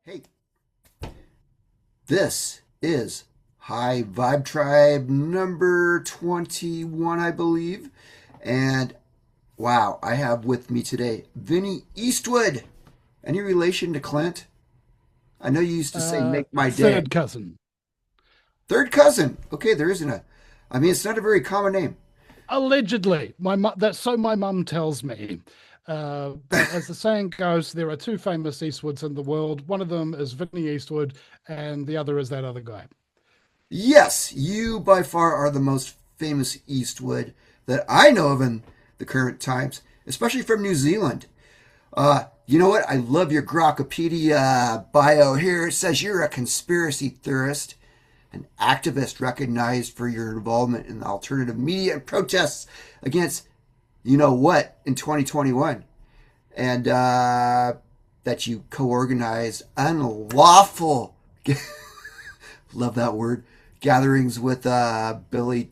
Hey, this is High Vibe Tribe number 21, I believe. And wow, I have with me today Vinny Eastwood. Any relation to Clint? I know you used to say make my day. Third cousin. Third cousin. Okay, there isn't a. I mean, it's not a very common name. Allegedly, that's so my mum tells me. But as the saying goes, there are two famous Eastwoods in the world. One of them is Vinny Eastwood, and the other is that other guy. Yes, you by far are the most famous Eastwood that I know of in the current times, especially from New Zealand. You know what? I love your Grokkopedia bio here. It says you're a conspiracy theorist, an activist recognized for your involvement in the alternative media and protests against you know what in 2021. And that you co organized unlawful, love that word, gatherings with Billy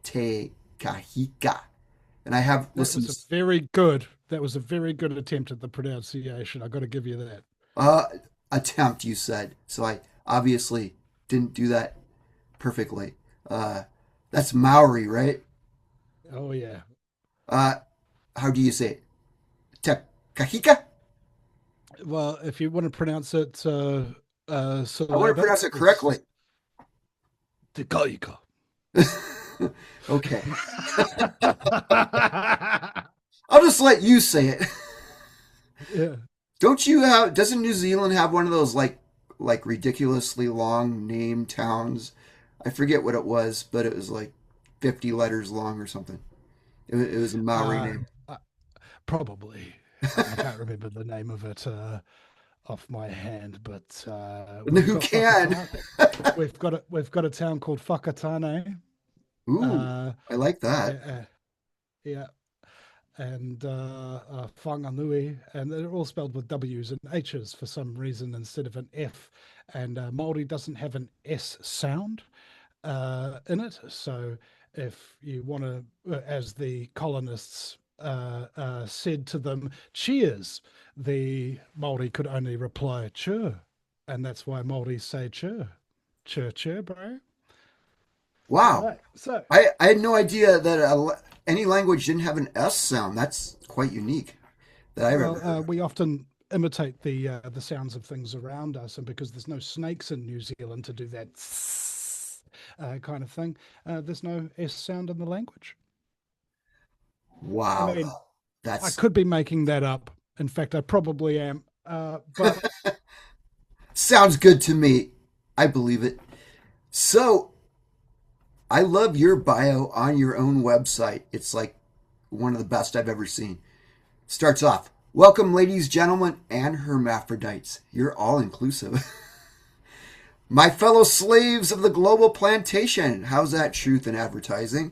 Te Kahika. And I have That listened was a very good. That was a very good attempt at the pronunciation. I got to give you that. uh, attempt, you said. So I obviously didn't do that perfectly. Uh, that's Maori, right? Oh yeah. Uh, how do you say it? Tekahika? Well, if you want to pronounce it I want to syllabic, pronounce it correctly. it's Tekaika. Okay. I'll just let you say it. Yeah. Don't you have, doesn't New Zealand have one of those like ridiculously long name towns? I forget what it was, but it was like 50 letters long or something. It was a Maori Uh, name. uh, Probably. I can't remember the name of it off my hand, but we've Who got can? Whakatane. We've got a town called Whakatane. Ooh, Uh, I like uh, that. uh, yeah, and Whanganui, and they're all spelled with W's and H's for some reason instead of an F. And Maori doesn't have an S sound in it, so if you want to, as the colonists said to them, cheers, the Maori could only reply, chur. And that's why Maori say chur. Chur, chur, bro. All Wow. right. So, I had no idea that any language didn't have an S sound. That's quite unique that I've ever well, heard of. we often imitate the sounds of things around us, and because there's no snakes in New Zealand to do that kind of thing, there's no S sound in the language. I Wow. mean, I That's could be making that up. In fact, I probably am. But sounds good to me. I believe it. So, I love your bio on your own website. It's like one of the best I've ever seen. Starts off, welcome, ladies, gentlemen, and hermaphrodites. You're all inclusive. My fellow slaves of the global plantation. How's that truth in advertising?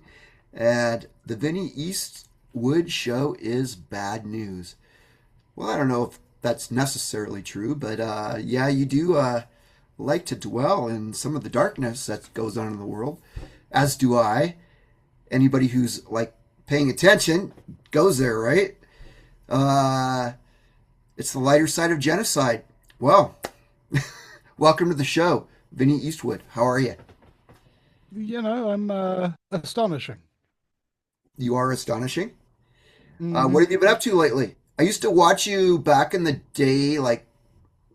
And the Vinny Eastwood show is bad news. Well, I don't know if that's necessarily true, but yeah, you do like to dwell in some of the darkness that goes on in the world, as do I. Anybody who's like paying attention goes there, right? Uh, it's the lighter side of genocide. Well, welcome to the show, Vinny Eastwood. How are you? I'm astonishing. You are astonishing. What Hmm. have you been up to lately? I used to watch you back in the day, like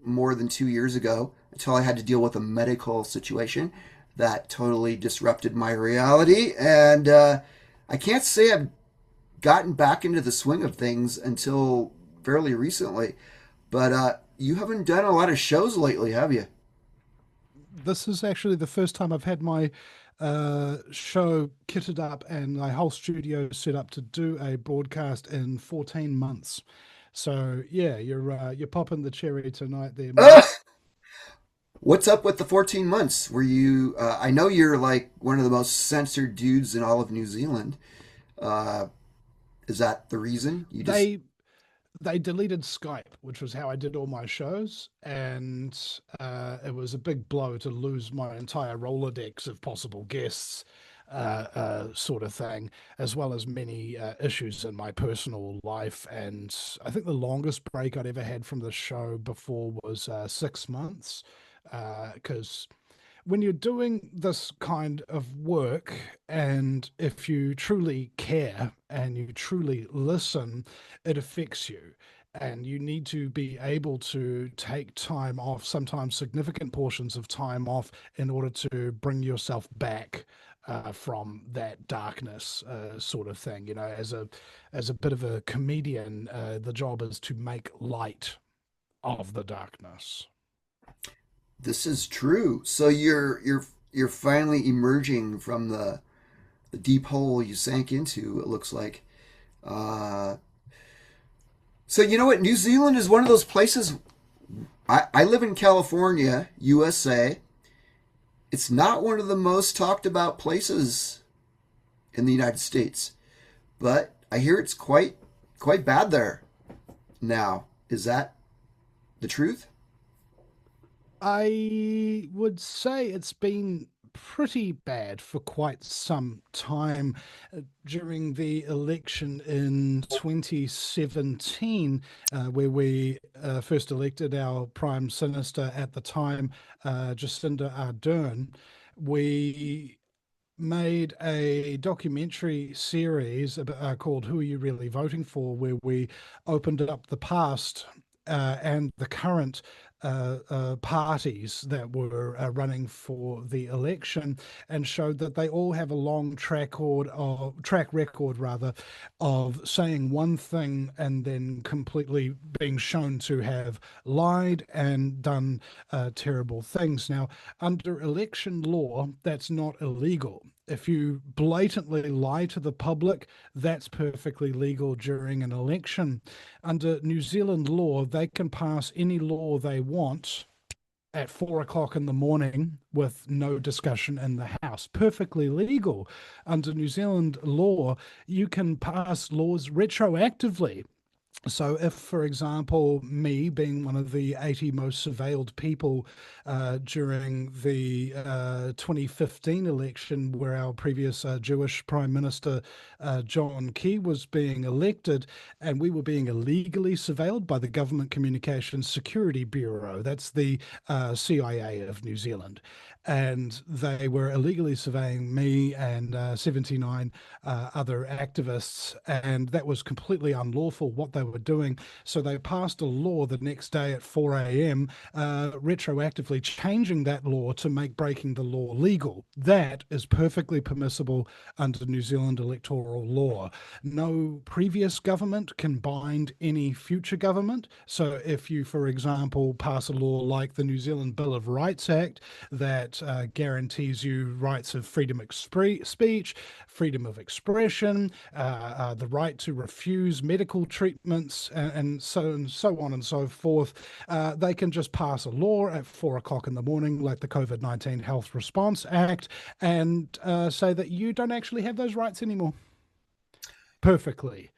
more than 2 years ago, until I had to deal with a medical situation that totally disrupted my reality. And I can't say I've gotten back into the swing of things until fairly recently. But you haven't done a lot of shows lately, have you? This is actually the first time I've had my show kitted up and my whole studio set up to do a broadcast in 14 months. So yeah, you're popping the cherry tonight there, mate. Ugh! What's up with the 14 months? Were you? I know you're like one of the most censored dudes in all of New Zealand. Uh, is that the reason? You just They they deleted Skype, which was how I did all my shows, and it was a big blow to lose my entire Rolodex of possible guests. sort of thing, as well as many issues in my personal life. And I think the longest break I'd ever had from the show before was 6 months, because when you're doing this kind of work, and if you truly care and you truly listen, it affects you. And you need to be able to take time off, sometimes significant portions of time off, in order to bring yourself back from that darkness, sort of thing. You know, as a bit of a comedian, the job is to make light of the darkness. This is true. So you're finally emerging from the deep hole you sank into. It looks like. Uh, so you know what? New Zealand is one of those places. I live in California, USA. It's not one of the most talked about places in the United States, but I hear it's quite bad there now. Is that the truth? I would say it's been pretty bad for quite some time. During the election in 2017, where we first elected our Prime Minister at the time, Jacinda Ardern. We made a documentary series called Who Are You Really Voting For, where we opened up the past and the current parties that were running for the election, and showed that they all have a long track record rather of saying one thing and then completely being shown to have lied and done terrible things. Now, under election law, that's not illegal. If you blatantly lie to the public, that's perfectly legal during an election. Under New Zealand law, they can pass any law they want at 4 o'clock in the morning with no discussion in the House. Perfectly legal. Under New Zealand law, you can pass laws retroactively. So, if, for example, me being one of the 80 most surveilled people during the 2015 election, where our previous Jewish Prime Minister John Key was being elected, and we were being illegally surveilled by the Government Communications Security Bureau, that's the CIA of New Zealand. And they were illegally surveying me and 79 other activists, and that was completely unlawful what they were doing. So they passed a law the next day at 4 a.m., retroactively changing that law to make breaking the law legal. That is perfectly permissible under New Zealand electoral law. No previous government can bind any future government. So if you, for example, pass a law like the New Zealand Bill of Rights Act that guarantees you rights of freedom of speech, freedom of expression, the right to refuse medical treatments, and so on and so forth. They can just pass a law at 4 o'clock in the morning, like the COVID-19 Health Response Act, and say that you don't actually have those rights anymore. Perfectly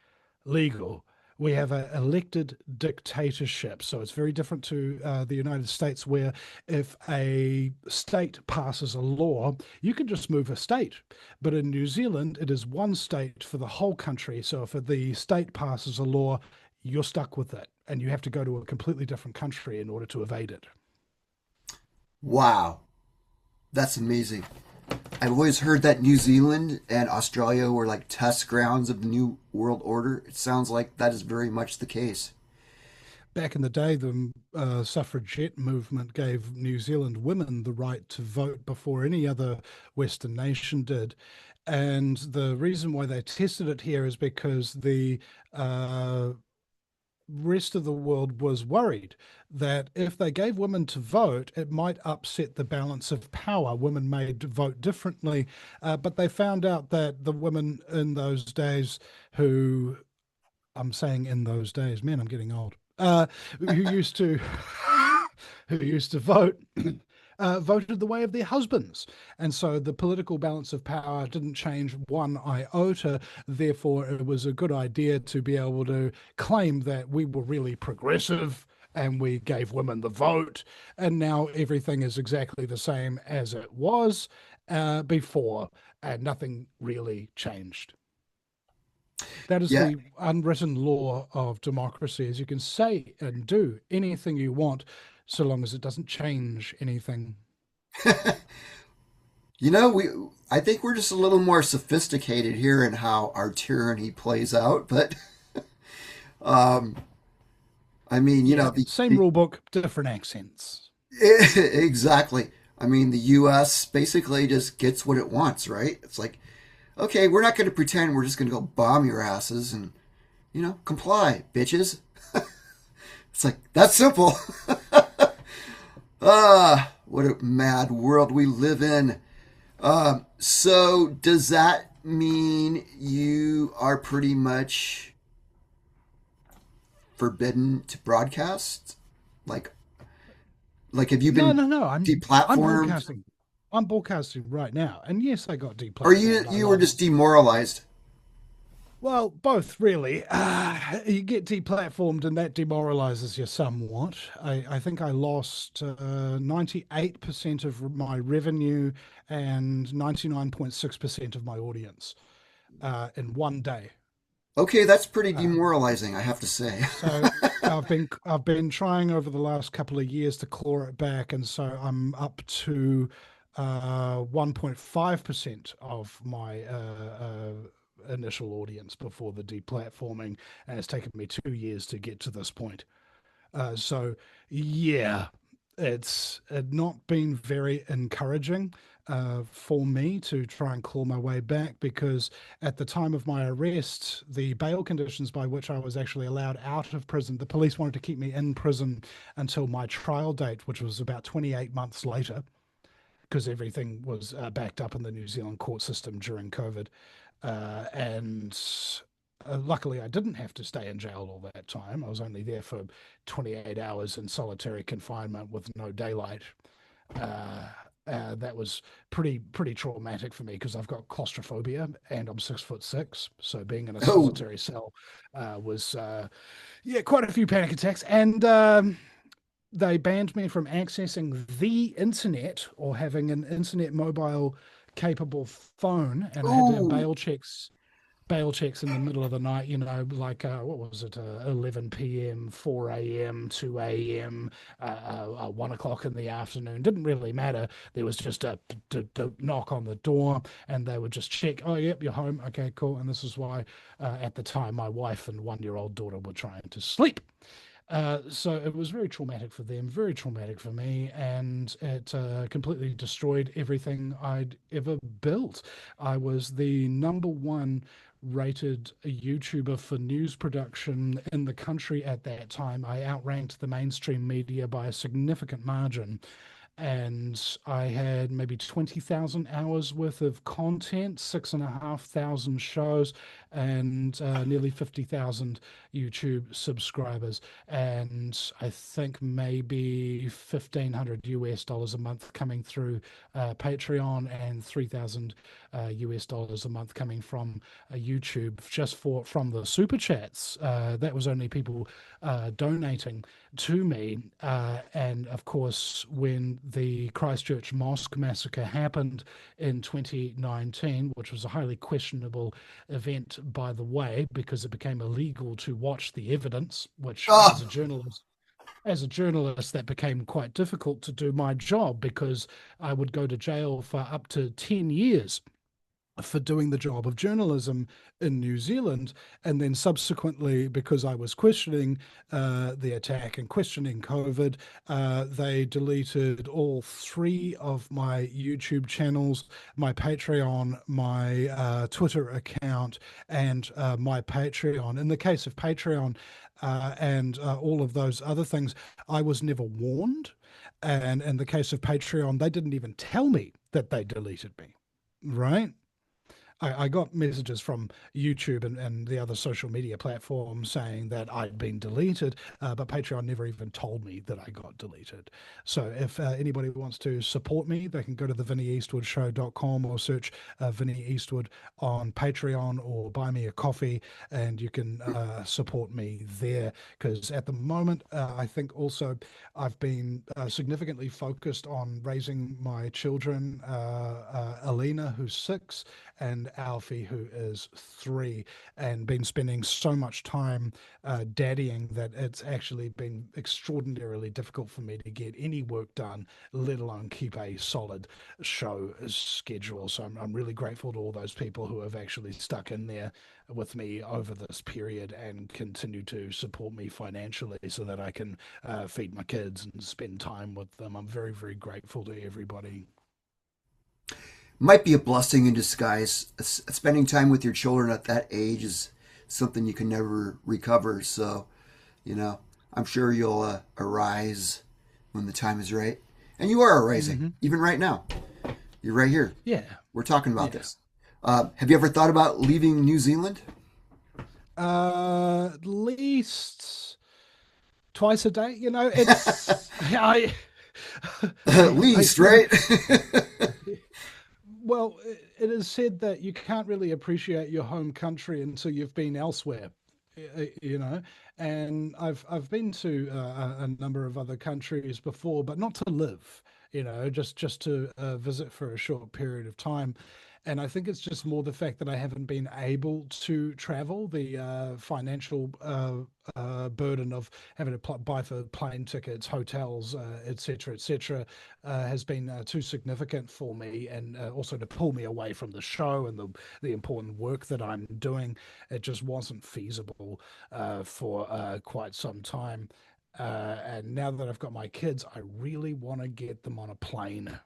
legal. We have an elected dictatorship. So it's very different to the United States, where if a state passes a law, you can just move a state. But in New Zealand, it is one state for the whole country. So if the state passes a law, you're stuck with it. And you have to go to a completely different country in order to evade it. Wow, that's amazing. I've always heard that New Zealand and Australia were like test grounds of the New World Order. It sounds like that is very much the case. Back in the day, the suffragette movement gave New Zealand women the right to vote before any other Western nation did. And the reason why they tested it here is because the rest of the world was worried that if they gave women to vote, it might upset the balance of power. Women may vote differently, but they found out that the women in those days who, I'm saying in those days, man, I'm getting old, who used to who used to vote voted the way of their husbands. And so the political balance of power didn't change one iota. Therefore, it was a good idea to be able to claim that we were really progressive and we gave women the vote, and now everything is exactly the same as it was before, and nothing really changed. That is Yeah. the unwritten law of democracy, is you can say and do anything you want so long as it doesn't change anything. We I think we're just a little more sophisticated here in how our tyranny plays out, but um I mean, Yeah, same rule book, different accents. exactly. I mean, the US basically just gets what it wants, right? It's like, okay, we're not going to pretend we're just going to go bomb your asses and, comply, bitches. It's like, that's simple. What a mad world we live in. So, does that mean you are pretty much forbidden to broadcast? Like, have you No, been no, no. I'm deplatformed, broadcasting. I'm broadcasting right now. And yes, I got or you deplatformed. I you were just lost. demoralized? Well, both really. You get deplatformed, and that demoralizes you somewhat. I think I lost 98% of my revenue and 99.6% of my audience in one day. Okay, that's pretty Uh, demoralizing, I have to say. so I've been trying over the last couple of years to claw it back, and so I'm up to 1.5% of my initial audience before the deplatforming, and it's taken me 2 years to get to this point. So yeah, it's not been very encouraging for me to try and claw my way back, because at the time of my arrest, the bail conditions by which I was actually allowed out of prison, the police wanted to keep me in prison until my trial date, which was about 28 months later, because everything was backed up in the New Zealand court system during COVID. And luckily, I didn't have to stay in jail all that time. I was only there for 28 hours in solitary confinement with no daylight. Uh, that was pretty traumatic for me because I've got claustrophobia and I'm 6'6", so being in a Oh, solitary cell was yeah, quite a few panic attacks. And they banned me from accessing the internet or having an internet mobile capable phone, and I had to have oh, bail checks in the middle of the night, like what was it, 11 p.m., 4 a.m., 2 a.m., 1 o'clock in the afternoon. Didn't really matter. There was just a knock on the door, and they would just check, oh, yep, you're home. Okay, cool. And this is why at the time my wife and 1-year-old daughter were trying to sleep. So it was very traumatic for them, very traumatic for me, and it completely destroyed everything I'd ever built. I was the number one rated YouTuber for news production in the country at that time. I outranked the mainstream media by a significant margin, and I had maybe 20,000 hours worth of content, 6,500 shows, and nearly 50,000 YouTube subscribers. And I think maybe 1,500 US dollars a month coming through Patreon, and 3,000 US dollars a month coming from YouTube just from the super chats. That was only people donating to me. And of course, when the Christchurch Mosque massacre happened in 2019, which was a highly questionable event, by the way, because it became illegal to watch the evidence, which oh, as a journalist, that became quite difficult to do my job, because I would go to jail for up to 10 years for doing the job of journalism in New Zealand. And then subsequently, because I was questioning the attack and questioning COVID, they deleted all three of my YouTube channels, my Patreon, my Twitter account, and my Patreon. In the case of Patreon and all of those other things, I was never warned. And in the case of Patreon, they didn't even tell me that they deleted me, right? I got messages from YouTube and the other social media platforms saying that I'd been deleted, but Patreon never even told me that I got deleted. So if anybody wants to support me, they can go to the VinnyEastwoodShow.com or search Vinny Eastwood on Patreon or buy me a coffee, and you can support me there. Because at the moment, I think also I've been significantly focused on raising my children, Alina, who's 6, and Alfie, who is 3, and been spending so much time daddying that it's actually been extraordinarily difficult for me to get any work done, let alone keep a solid show schedule. So I'm really grateful to all those people who have actually stuck in there with me over this period and continue to support me financially so that I can feed my kids and spend time with them. I'm very, very grateful to everybody. Might be a blessing in disguise. Spending time with your children at that age is something you can never recover. So, you know, I'm sure you'll arise when the time is right. And you are arising, Hmm. even right now. You're right here. Yeah, We're talking about yeah. this. Have you ever thought about leaving New Zealand? At least twice a day. It's At I least, sort of right? well, it is said that you can't really appreciate your home country until you've been elsewhere. You know, and I've been to a number of other countries before, but not to live. Just to visit for a short period of time. And I think it's just more the fact that I haven't been able to travel, the financial burden of having to buy for plane tickets, hotels, et cetera, has been too significant for me, and also to pull me away from the show and the important work that I'm doing. It just wasn't feasible for quite some time. And now that I've got my kids, I really want to get them on a plane,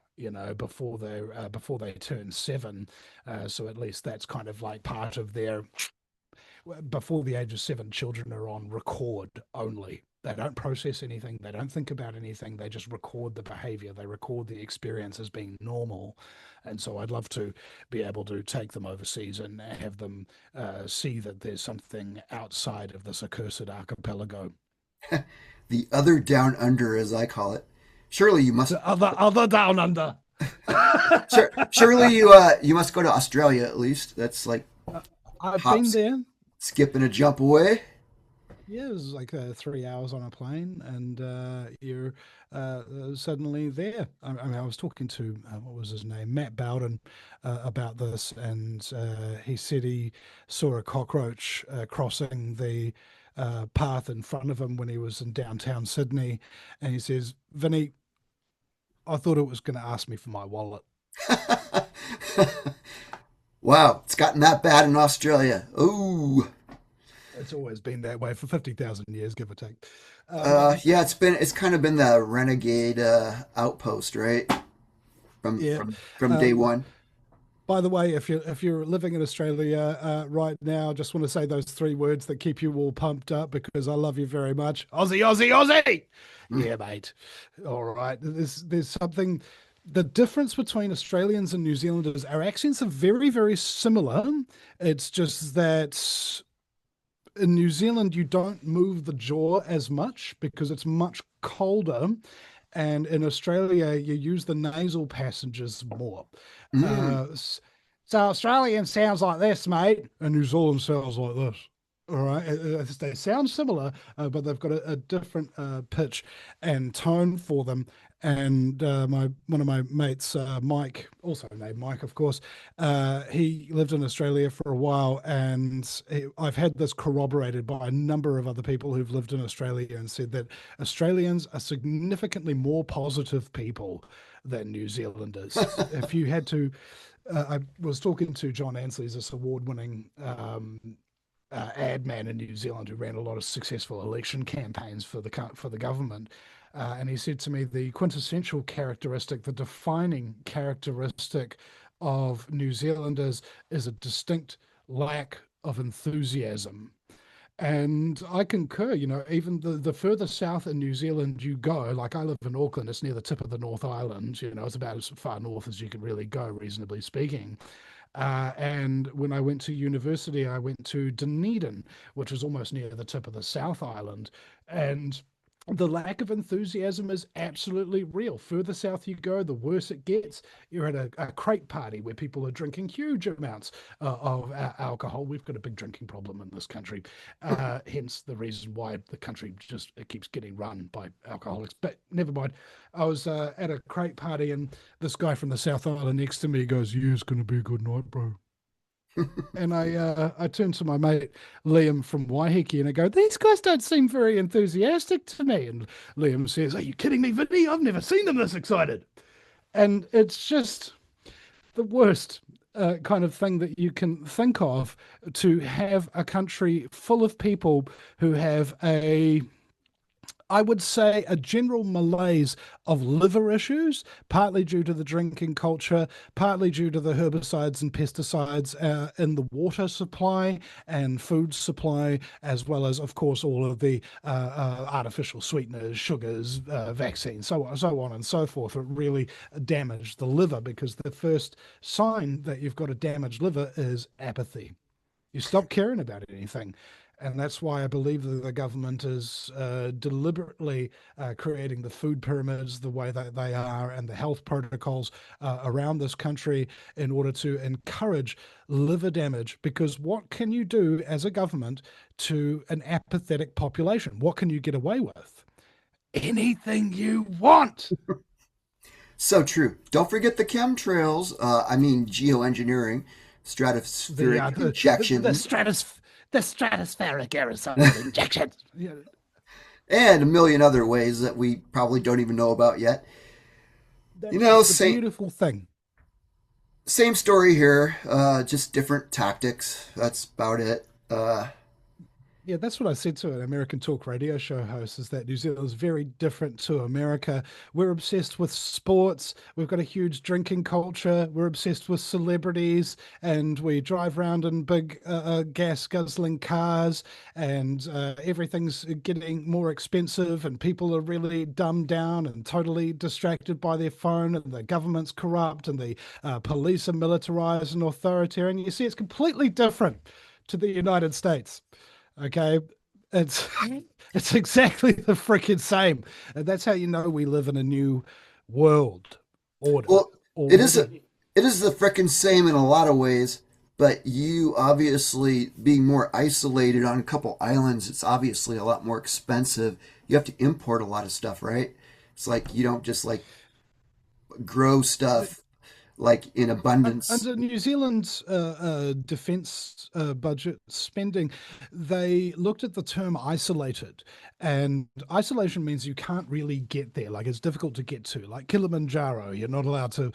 before they turn 7. So at least that's kind of like part of their before the age of 7, children are on record only. They don't process anything. They don't think about anything. They just record the behavior. They record the experience as being normal. And so I'd love to be able to take them overseas and have them see that there's something outside of this accursed archipelago. The other down under, as I call it. Surely you must. The other down under. Surely you must go to Australia at least. That's like I've been hops, there. skip and a jump away. Yeah, it was like 3 hours on a plane, and you're suddenly there. I mean, I was talking to what was his name, Matt Bowden, about this, and he said he saw a cockroach crossing the path in front of him when he was in downtown Sydney, and he says, "Vinny, I thought it was going to ask me for my wallet." Wow, it's gotten that bad in Australia. Ooh. It's always been that way for 50,000 years, give or take. Yeah, it's kind of been the renegade outpost, right? From Yeah. from day Um, one. By the way, if you're living in Australia right now, just want to say those 3 words that keep you all pumped up because I love you very much. Aussie, Aussie, Aussie. Mm. Yeah, mate. All right. There's something. The difference between Australians and New Zealanders, our accents are very, very similar. It's just that in New Zealand, you don't move the jaw as much because it's much colder. And in Australia, you use the nasal passages more. Mm. Uh, so Australian sounds like this, mate, and New Zealand sounds like this. All right, they sound similar, but they've got a different pitch and tone for them. And my one of my mates, Mike, also named Mike, of course, he lived in Australia for a while, and I've had this corroborated by a number of other people who've lived in Australia and said that Australians are significantly more positive people than New Zealanders. If you had to, I was talking to John Ansley's this award-winning ad man in New Zealand who ran a lot of successful election campaigns for the government. And he said to me, the quintessential characteristic, the defining characteristic of New Zealanders is a distinct lack of enthusiasm. And I concur, even the further south in New Zealand you go, like I live in Auckland, it's near the tip of the North Island, it's about as far north as you can really go, reasonably speaking. And when I went to university, I went to Dunedin, which is almost near the tip of the South Island. And the lack of enthusiasm is absolutely real. Further south you go, the worse it gets. You're at a crate party where people are drinking huge amounts of alcohol. We've got a big drinking problem in this country, hence the reason why the country just it keeps getting run by alcoholics. But never mind. I was at a crate party, and this guy from the South Island next to me goes, "Yeah, it's going to be a good night, bro." And I turned to my mate Liam from Waiheke and I go, "These guys don't seem very enthusiastic to me." And Liam says, "Are you kidding me, Vinny? I've never seen them this excited." And it's just the worst kind of thing that you can think of, to have a country full of people who have I would say, a general malaise of liver issues, partly due to the drinking culture, partly due to the herbicides and pesticides in the water supply and food supply, as well as, of course, all of the artificial sweeteners, sugars, vaccines, so on and so forth. It really damaged the liver, because the first sign that you've got a damaged liver is apathy. You stop caring about anything. And that's why I believe that the government is deliberately creating the food pyramids the way that they are, and the health protocols around this country, in order to encourage liver damage. Because what can you do as a government to an apathetic population? What can you get away with? Anything you want. So true. Don't forget the chemtrails. I mean, geoengineering, The stratospheric the injection, the stratospheric aerosol injection. Yeah, and a million other ways that we probably don't even know about yet. You that's know, the same beautiful thing. same story here, just different tactics. That's about it. Yeah, that's what I said to an American talk radio show host, is that New Zealand is very different to America. We're obsessed with sports. We've got a huge drinking culture. We're obsessed with celebrities, and we drive around in big gas guzzling cars, and everything's getting more expensive, and people are really dumbed down and totally distracted by their phone, and the government's corrupt, and the police are militarized and authoritarian. You see, it's completely different to the United States. Okay. It's it's exactly the freaking same. And that's how you know we live in a new world order Well, it is already. it is the frickin' same in a lot of ways, but you obviously being more isolated on a couple islands, it's obviously a lot more expensive. You have to import a lot of stuff, right? It's like you don't just like grow stuff like in abundance. Under New Zealand's defence budget spending, they looked at the term isolated, and isolation means you can't really get there. Like, it's difficult to get to. Like Kilimanjaro, you're not allowed to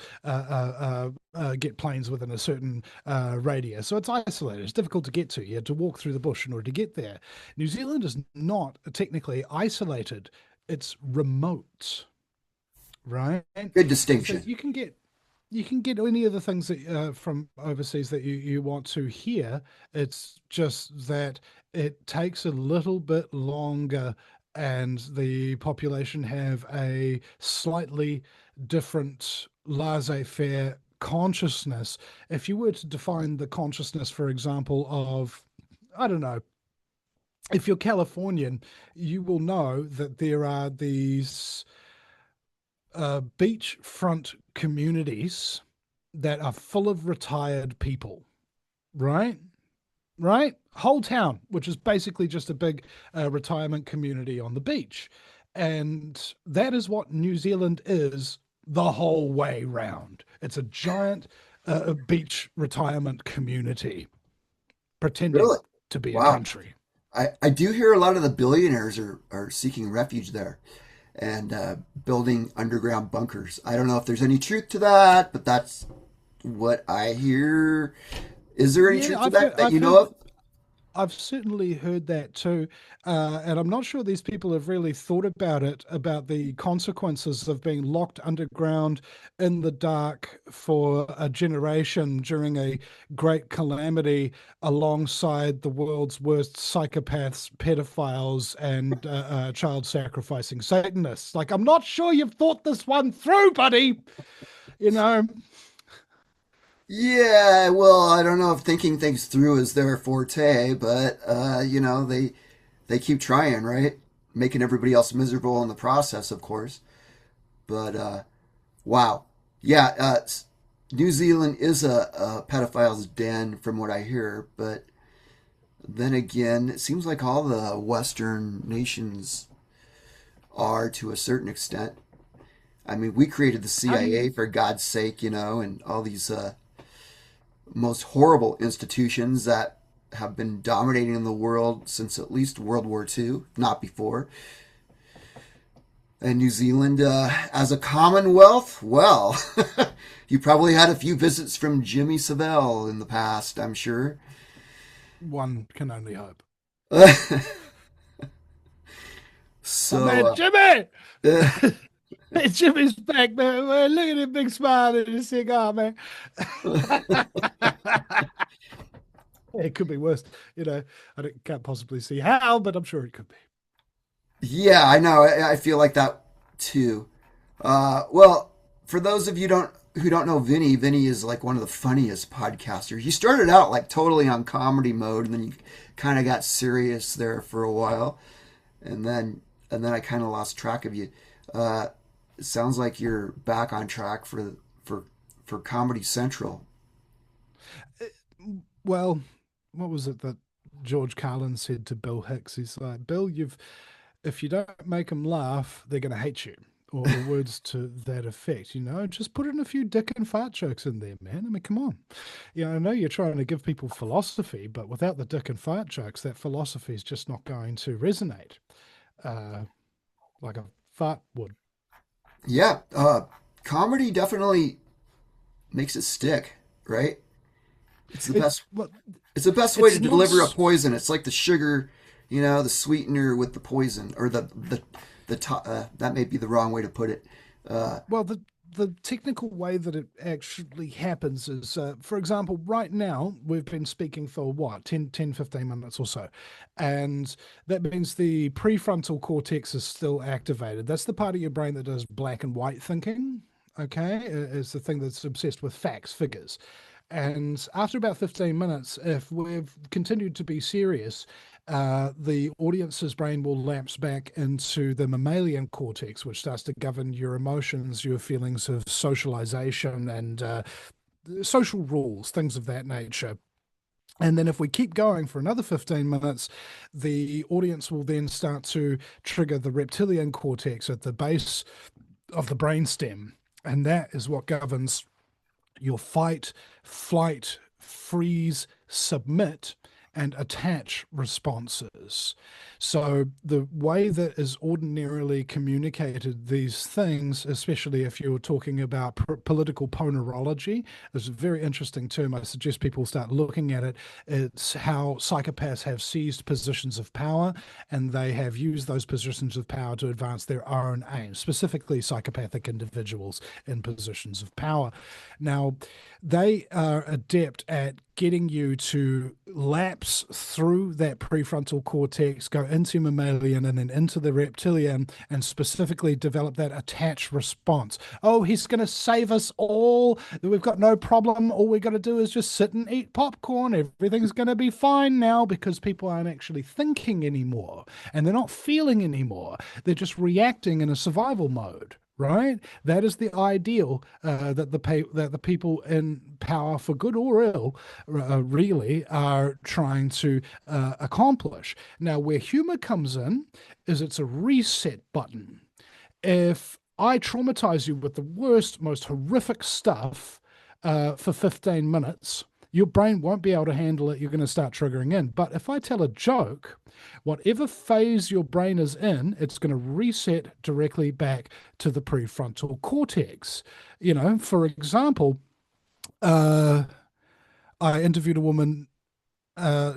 get planes within a certain radius, so it's isolated. It's difficult to get to. You had to walk through the bush in order to get there. New Zealand is not technically isolated; it's remote, right? Good So distinction. you can get any of the things that from overseas that you want to hear. It's just that it takes a little bit longer, and the population have a slightly different laissez-faire consciousness. If you were to define the consciousness, for example, of, I don't know, if you're Californian, you will know that there are these beachfront communities that are full of retired people, right? Right? Whole town, which is basically just a big retirement community on the beach. And that is what New Zealand is the whole way round. It's a giant beach retirement community Really? pretending to be a Wow. country. I do hear a lot of the billionaires are seeking refuge there and building underground bunkers. I don't know if there's any truth to that, but that's what I hear. Is there any Yeah, truth to that I've you know heard of? I've certainly heard that too. And I'm not sure these people have really thought about it, about the consequences of being locked underground in the dark for a generation during a great calamity, alongside the world's worst psychopaths, pedophiles, and child sacrificing Satanists. Like, I'm not sure you've thought this one through, buddy. You know, Yeah, well, I don't know if thinking things through is their forte, but they keep trying, right? Making everybody else miserable in the process, of course. But wow, yeah, New Zealand is a pedophile's den, from what I hear. But then again, it seems like all the Western nations are to a certain extent. I mean, we created the How do you CIA for God's sake, and all these most horrible institutions that have been dominating the world since at least World War II, not before. And New Zealand, as a commonwealth, well, you probably had a few visits from Jimmy Savile in the past, I'm sure. one can only hope. Oh man, so, Jimmy! uh, Jimmy's back, man. Look at that big smile in his cigar, man. It could be worse. Can't possibly see how, but I'm sure it could be. yeah, I know. I feel like that too. Well, for those of you don't who don't know Vinny, Vinny is like one of the funniest podcasters. He started out like totally on comedy mode, and then you kind of got serious there for a while, and then I kind of lost track of you. Uh, it sounds like you're back on track for for Comedy Central. Uh, Well, what was it that George Carlin said to Bill Hicks? He's like, Bill, if you don't make them laugh, they're going to hate you. Or words to that effect, just put in a few dick and fart jokes in there, man. I mean, come on. I know you're trying to give people philosophy, but without the dick and fart jokes, that philosophy is just not going to resonate uh, like a fart would. Yeah, comedy definitely makes it stick, right? It's the It, best well, It's the best way to it's not. deliver a poison. It's like the sugar, the sweetener with the poison, or that may be the wrong way to put it. Uh, Well, the technical way that it actually happens is, for example, right now we've been speaking for what, 10, 15 minutes or so. And that means the prefrontal cortex is still activated. That's the part of your brain that does black and white thinking. Okay, is the thing that's obsessed with facts, figures. And after about 15 minutes, if we've continued to be serious, the audience's brain will lapse back into the mammalian cortex, which starts to govern your emotions, your feelings of socialization, and social rules, things of that nature. And then, if we keep going for another 15 minutes, the audience will then start to trigger the reptilian cortex at the base of the brainstem. And that is what governs your fight, flight, freeze, submit, and attach responses. So, the way that is ordinarily communicated these things, especially if you're talking about political ponerology, is a very interesting term. I suggest people start looking at it. It's how psychopaths have seized positions of power and they have used those positions of power to advance their own aims, specifically psychopathic individuals in positions of power. Now, they are adept at getting you to lapse through that prefrontal cortex, go into mammalian and then into the reptilian, and specifically develop that attached response. Oh, he's going to save us all. We've got no problem. All we got to do is just sit and eat popcorn. Everything's going to be fine now because people aren't actually thinking anymore and they're not feeling anymore. They're just reacting in a survival mode. Right, that is the ideal that the people in power, for good or ill, really are trying to accomplish. Now, where humor comes in is it's a reset button. If I traumatize you with the worst, most horrific stuff for 15 minutes, your brain won't be able to handle it. You're going to start triggering in. But if I tell a joke, whatever phase your brain is in, it's going to reset directly back to the prefrontal cortex. For example, uh, I interviewed a woman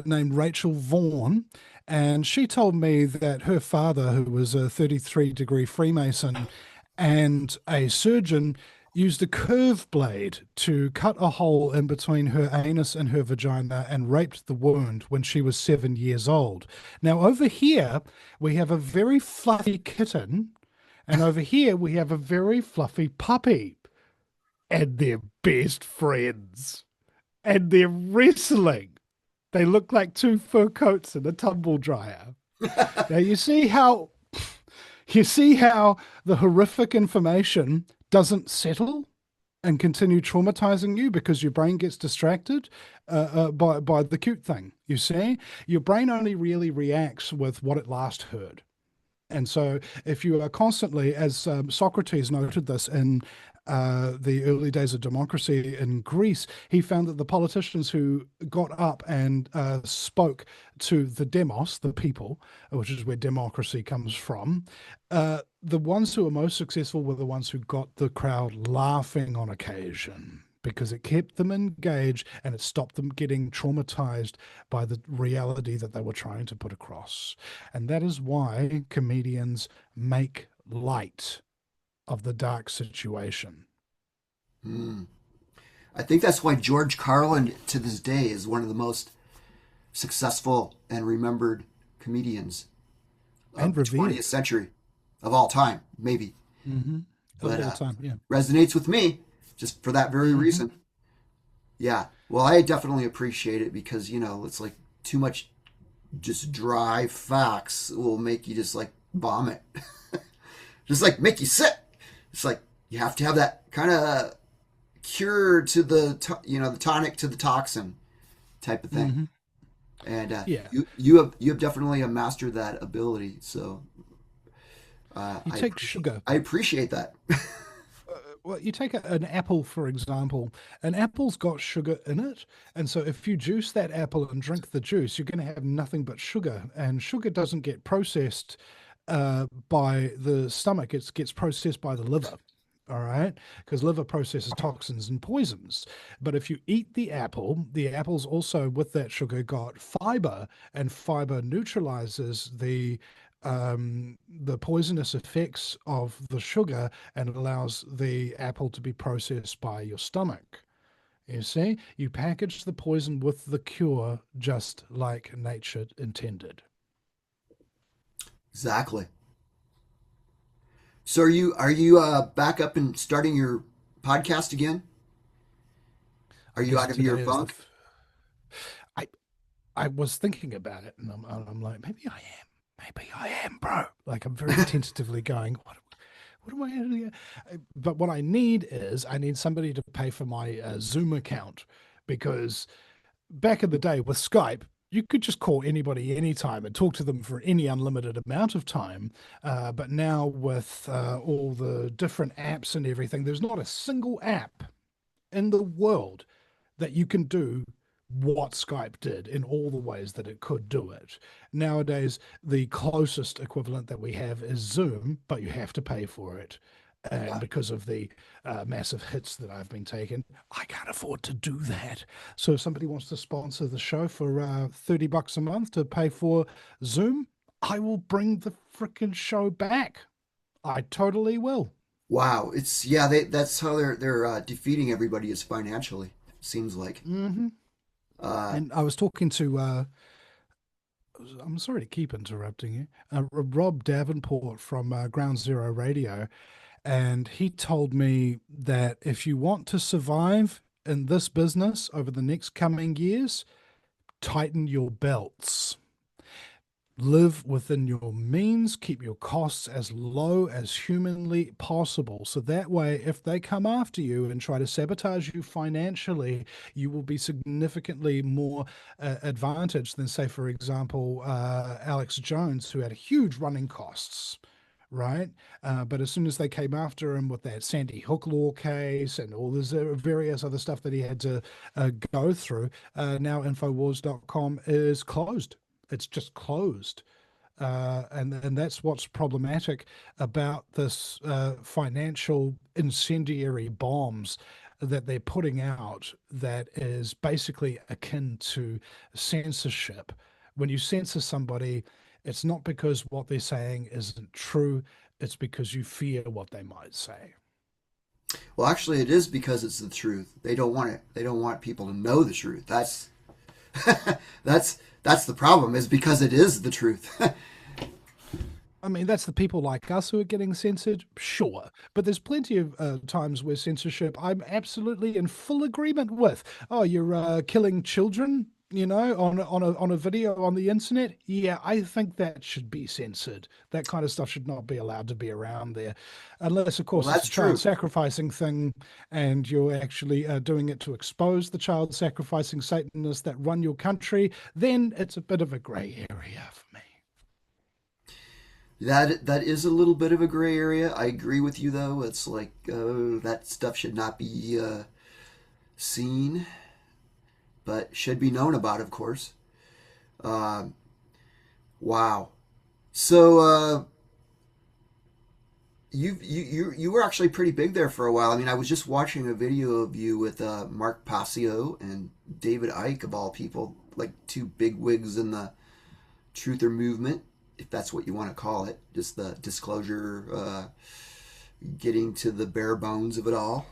named Rachel Vaughan, and she told me that her father, who was a 33-degree Freemason and a surgeon, used a curve blade to cut a hole in between her anus and her vagina and raped the wound when she was 7 years old. Now, over here, we have a very fluffy kitten, and over here, we have a very fluffy puppy. and they're best friends. And they're wrestling. They look like two fur coats in a tumble dryer. Now you see how the horrific information doesn't settle and continue traumatizing you because your brain gets distracted by the cute thing. You see, your brain only really reacts with what it last heard. And so, if you are constantly, as Socrates noted this in the early days of democracy in Greece, he found that the politicians who got up and spoke to the demos, the people, which is where democracy comes from, the ones who were most successful were the ones who got the crowd laughing on occasion. Because it kept them engaged and it stopped them getting traumatized by the reality that they were trying to put across. And that is why comedians make light of the dark situation. Mm. I think that's why George Carlin to this day is one of the most successful and remembered comedians And of the 20th revered. century, of all time, maybe. Hmm. Of But all time, yeah. resonates with me just for that very Hmm. reason. Yeah. Well, I definitely appreciate it because, it's like too much just dry facts will make you just like vomit, just like make you sick. It's like you have to have that kind of cure to the tonic to the toxin type of thing. Hmm. And Yeah. you have definitely mastered that ability. So You I take appreciate sugar. I appreciate that. Well, you take an apple, for example. An apple's got sugar in it. And so if you juice that apple and drink the juice, you're going to have nothing but sugar. And sugar doesn't get processed by the stomach, it gets processed by the liver. All right. Because liver processes toxins and poisons. But if you eat the apple's also with that sugar got fiber, and fiber neutralizes the poisonous effects of the sugar and it allows the apple to be processed by your stomach. You see, you package the poison with the cure just like nature intended. Exactly. So are you back up and starting your podcast again? Are I you guess out of your today is funk? I I was thinking about it and I'm like, maybe I am. Maybe I am, bro. Like I'm very tentatively going, what am I doing? But what I need somebody to pay for my Zoom account because back in the day with Skype, you could just call anybody anytime and talk to them for any unlimited amount of time. But now with all the different apps and everything, there's not a single app in the world that you can do what Skype did in all the ways that it could do it. Nowadays, the closest equivalent that we have is Zoom, but you have to pay for it. And Yeah. because of the massive hits that I've been taking, I can't afford to do that. So if somebody wants to sponsor the show for $30 a month to pay for Zoom, I will bring the frickin' show back. I totally will. Wow. It's yeah. That's how they're defeating everybody is financially. Seems like. Hmm. Uh, And I was talking to I'm sorry to keep interrupting you. Rob Davenport from Ground Zero Radio, and he told me that if you want to survive in this business over the next coming years, tighten your belts. Live within your means, keep your costs as low as humanly possible. So that way, if they come after you and try to sabotage you financially, you will be significantly more advantaged than, say, for example, Alex Jones, who had huge running costs. Right. But as soon as they came after him with that Sandy Hook law case and all this various other stuff that he had to go through, now Infowars.com is closed. It's just closed. And that's what's problematic about this financial incendiary bombs that they're putting out that is basically akin to censorship. When you censor somebody, it's not because what they're saying isn't true, it's because you fear what they might say. well, actually, it is because it's the truth. They don't want it. They don't want people to know the truth. That's the problem. Is because it is the truth. I mean, that's the people like us who are getting censored, sure. But there's plenty of times where censorship I'm absolutely in full agreement with. Oh, you're killing children, on a video on the internet. Yeah, I think that should be censored. That kind of stuff should not be allowed to be around there, unless, of Well, course, it's that's a child true. sacrificing thing, and you're actually doing it to expose the child sacrificing Satanists that run your country. Then it's a bit of a grey area for me. That is a little bit of a gray area. I agree with you though. It's like that stuff should not be seen, but should be known about, of course. Uh, wow. So you were actually pretty big there for a while. I mean, I was just watching a video of you with Mark Passio and David Icke of all people, like two big wigs in the truther movement, if that's what you want to call it. Just the disclosure, getting to the bare bones of it all.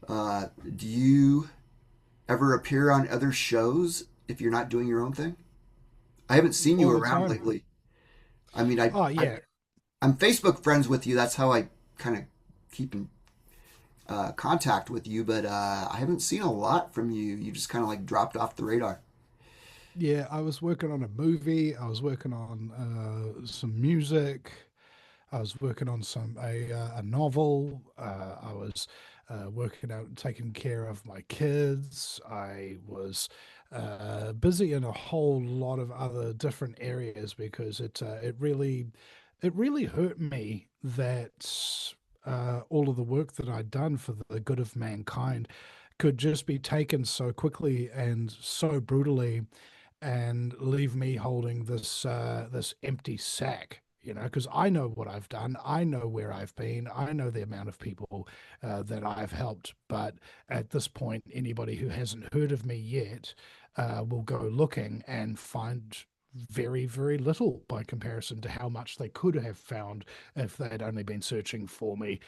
Do you ever appear on other shows if you're not doing your own thing? I haven't seen you All the around time. lately. I mean, Oh yeah, I'm Facebook friends with you. That's how I kind of keep in contact with you. But I haven't seen a lot from you. You just kind of like dropped off the radar. yeah. I was working on a movie. I was working on some music. I was working on a novel. I was working out, taking care of my kids. I was busy in a whole lot of other different areas because it really hurt me that all of the work that I'd done for the good of mankind could just be taken so quickly and so brutally and leave me holding this empty sack. Because I know what I've done, I know where I've been, I know the amount of people that I've helped. But at this point, anybody who hasn't heard of me yet will go looking and find very, very little by comparison to how much they could have found if they had only been searching for me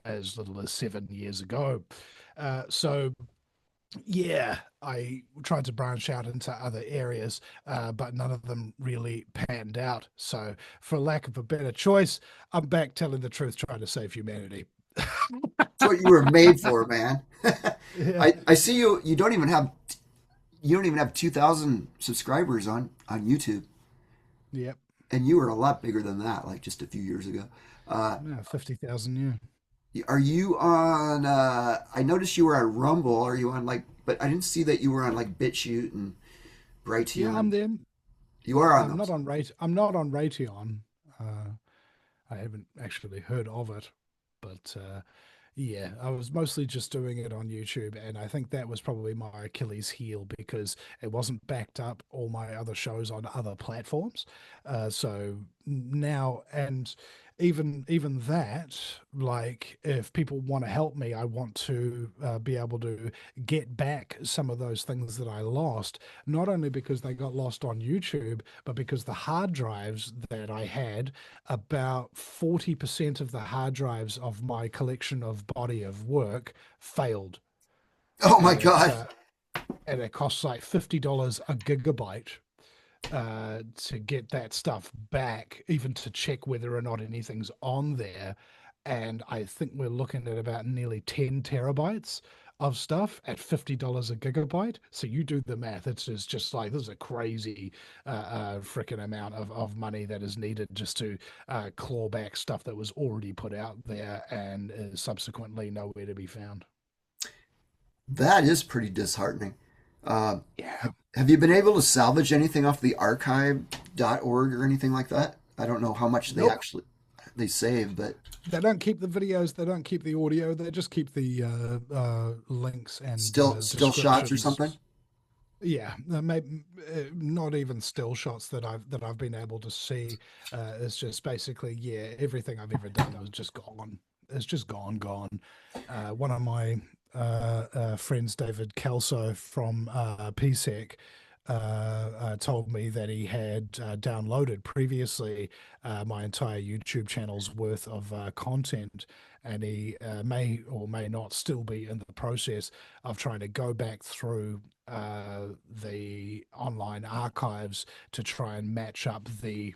as little as 7 years ago. So yeah, I tried to branch out into other areas, but none of them really panned out. So, for lack of a better choice, I'm back telling the truth, trying to save humanity. It's what you were made for, man. Yeah. I see you. You don't even have 2,000 subscribers on YouTube, Yep. and you were a lot bigger than that, like just a few years ago. Uh, Yeah, 50,000. Yeah. are you on? I noticed you were on Rumble. Are you on like? But I didn't see that you were on like BitChute and Yeah, I'm Brighteon. there. You are on I'm not those. on rate. I'm not on Raytheon. Uh, I haven't actually heard of it, but yeah, I was mostly just doing it on YouTube, and I think that was probably my Achilles heel because it wasn't backed up all my other shows on other platforms. So now, and even that, like, if people want to help me, I want to be able to get back some of those things that I lost, not only because they got lost on YouTube, but because the hard drives that I had, about 40% of the hard drives of my collection of body of work failed. Oh my And God! it costs like $50 a gigabyte to get that stuff back, even to check whether or not anything's on there. And I think we're looking at about nearly 10 terabytes of stuff at $50 a gigabyte. So you do the math. It's just like this is a crazy freaking amount of money that is needed just to claw back stuff that was already put out there and is subsequently nowhere to be found. That is pretty disheartening. Yeah. Have you been able to salvage anything off the archive.org or anything like that? I don't know how much Nope. they save, but They don't keep the videos, they don't keep the audio, they just keep the links and still shots or descriptions. something. Yeah, maybe not even still shots that I've been able to see. It's just basically, yeah, everything I've ever done was just gone. It's just gone. One of my friends, David Kelso from PSEC, told me that he had downloaded previously my entire YouTube channel's worth of content, and he may or may not still be in the process of trying to go back through the online archives to try and match up the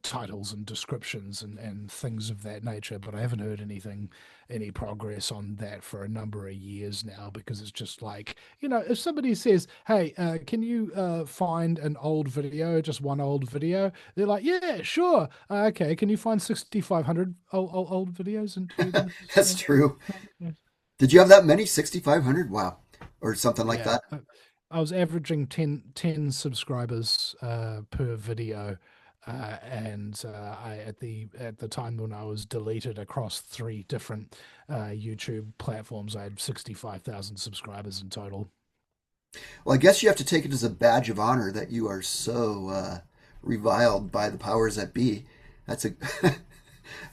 titles and descriptions and things of that nature. But I haven't heard any progress on that for a number of years now because it's just like, if somebody says, "Hey, can you find an old video, just one old video?" They're like, "Yeah, sure. Okay, can you find 6,500 old videos and do those?" That's true. Yeah. Did you have that many? 6,500? Wow. Or something like Yeah, that. I was averaging ten subscribers per video, and I at the time when I was deleted across three different YouTube platforms, I had 65,000 subscribers in total. Well, I guess you have to take it as a badge of honor that you are so reviled by the powers that be. That's a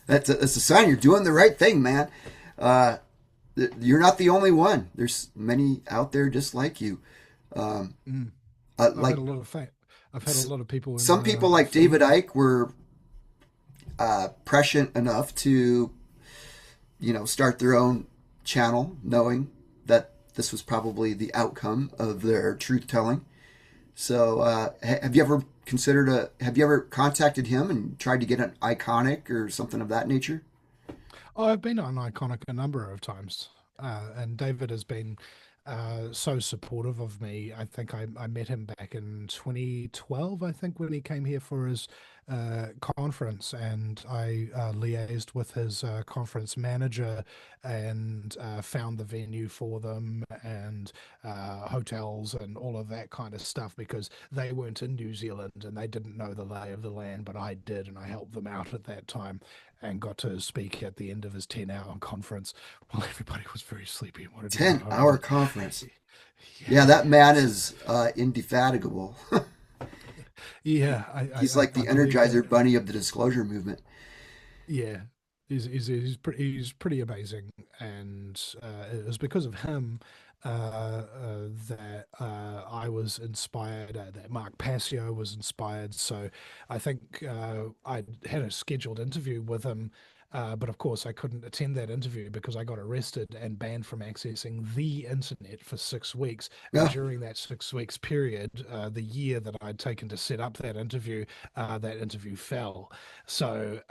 that's a sign you're doing the right thing, man. Uh, you're not the only one. There's many out there just like you. Um, Mm. I've had like a lot of I've had a lot of people in some people, like from David Icke, were prescient enough to start their own channel, knowing that this was probably the outcome of their truth telling. So, have you ever have you ever contacted him and tried to get an iconic or something of that nature? Oh, I've been on Iconic a number of times, and David has been so supportive of me. I think I met him back in 2012, I think, when he came here for his conference, and I liaised with his conference manager and found the venue for them and hotels and all of that kind of stuff because they weren't in New Zealand and they didn't know the lay of the land, but I did, and I helped them out at that time and got to speak at the end of his 10-hour conference while everybody was very sleepy and wanted to go 10 home. hour But conference. Yeah, yeah, that man is indefatigable. yeah, He's like I the believe that. Energizer Bunny of the disclosure movement. Yeah, he's pretty amazing, and it was because of him that I was inspired. That Mark Passio was inspired. So I think I had a scheduled interview with him. But of course, I couldn't attend that interview because I got arrested and banned from accessing the internet for 6 weeks. And Ah, during that 6 weeks period, the year that I'd taken to set up that interview fell. So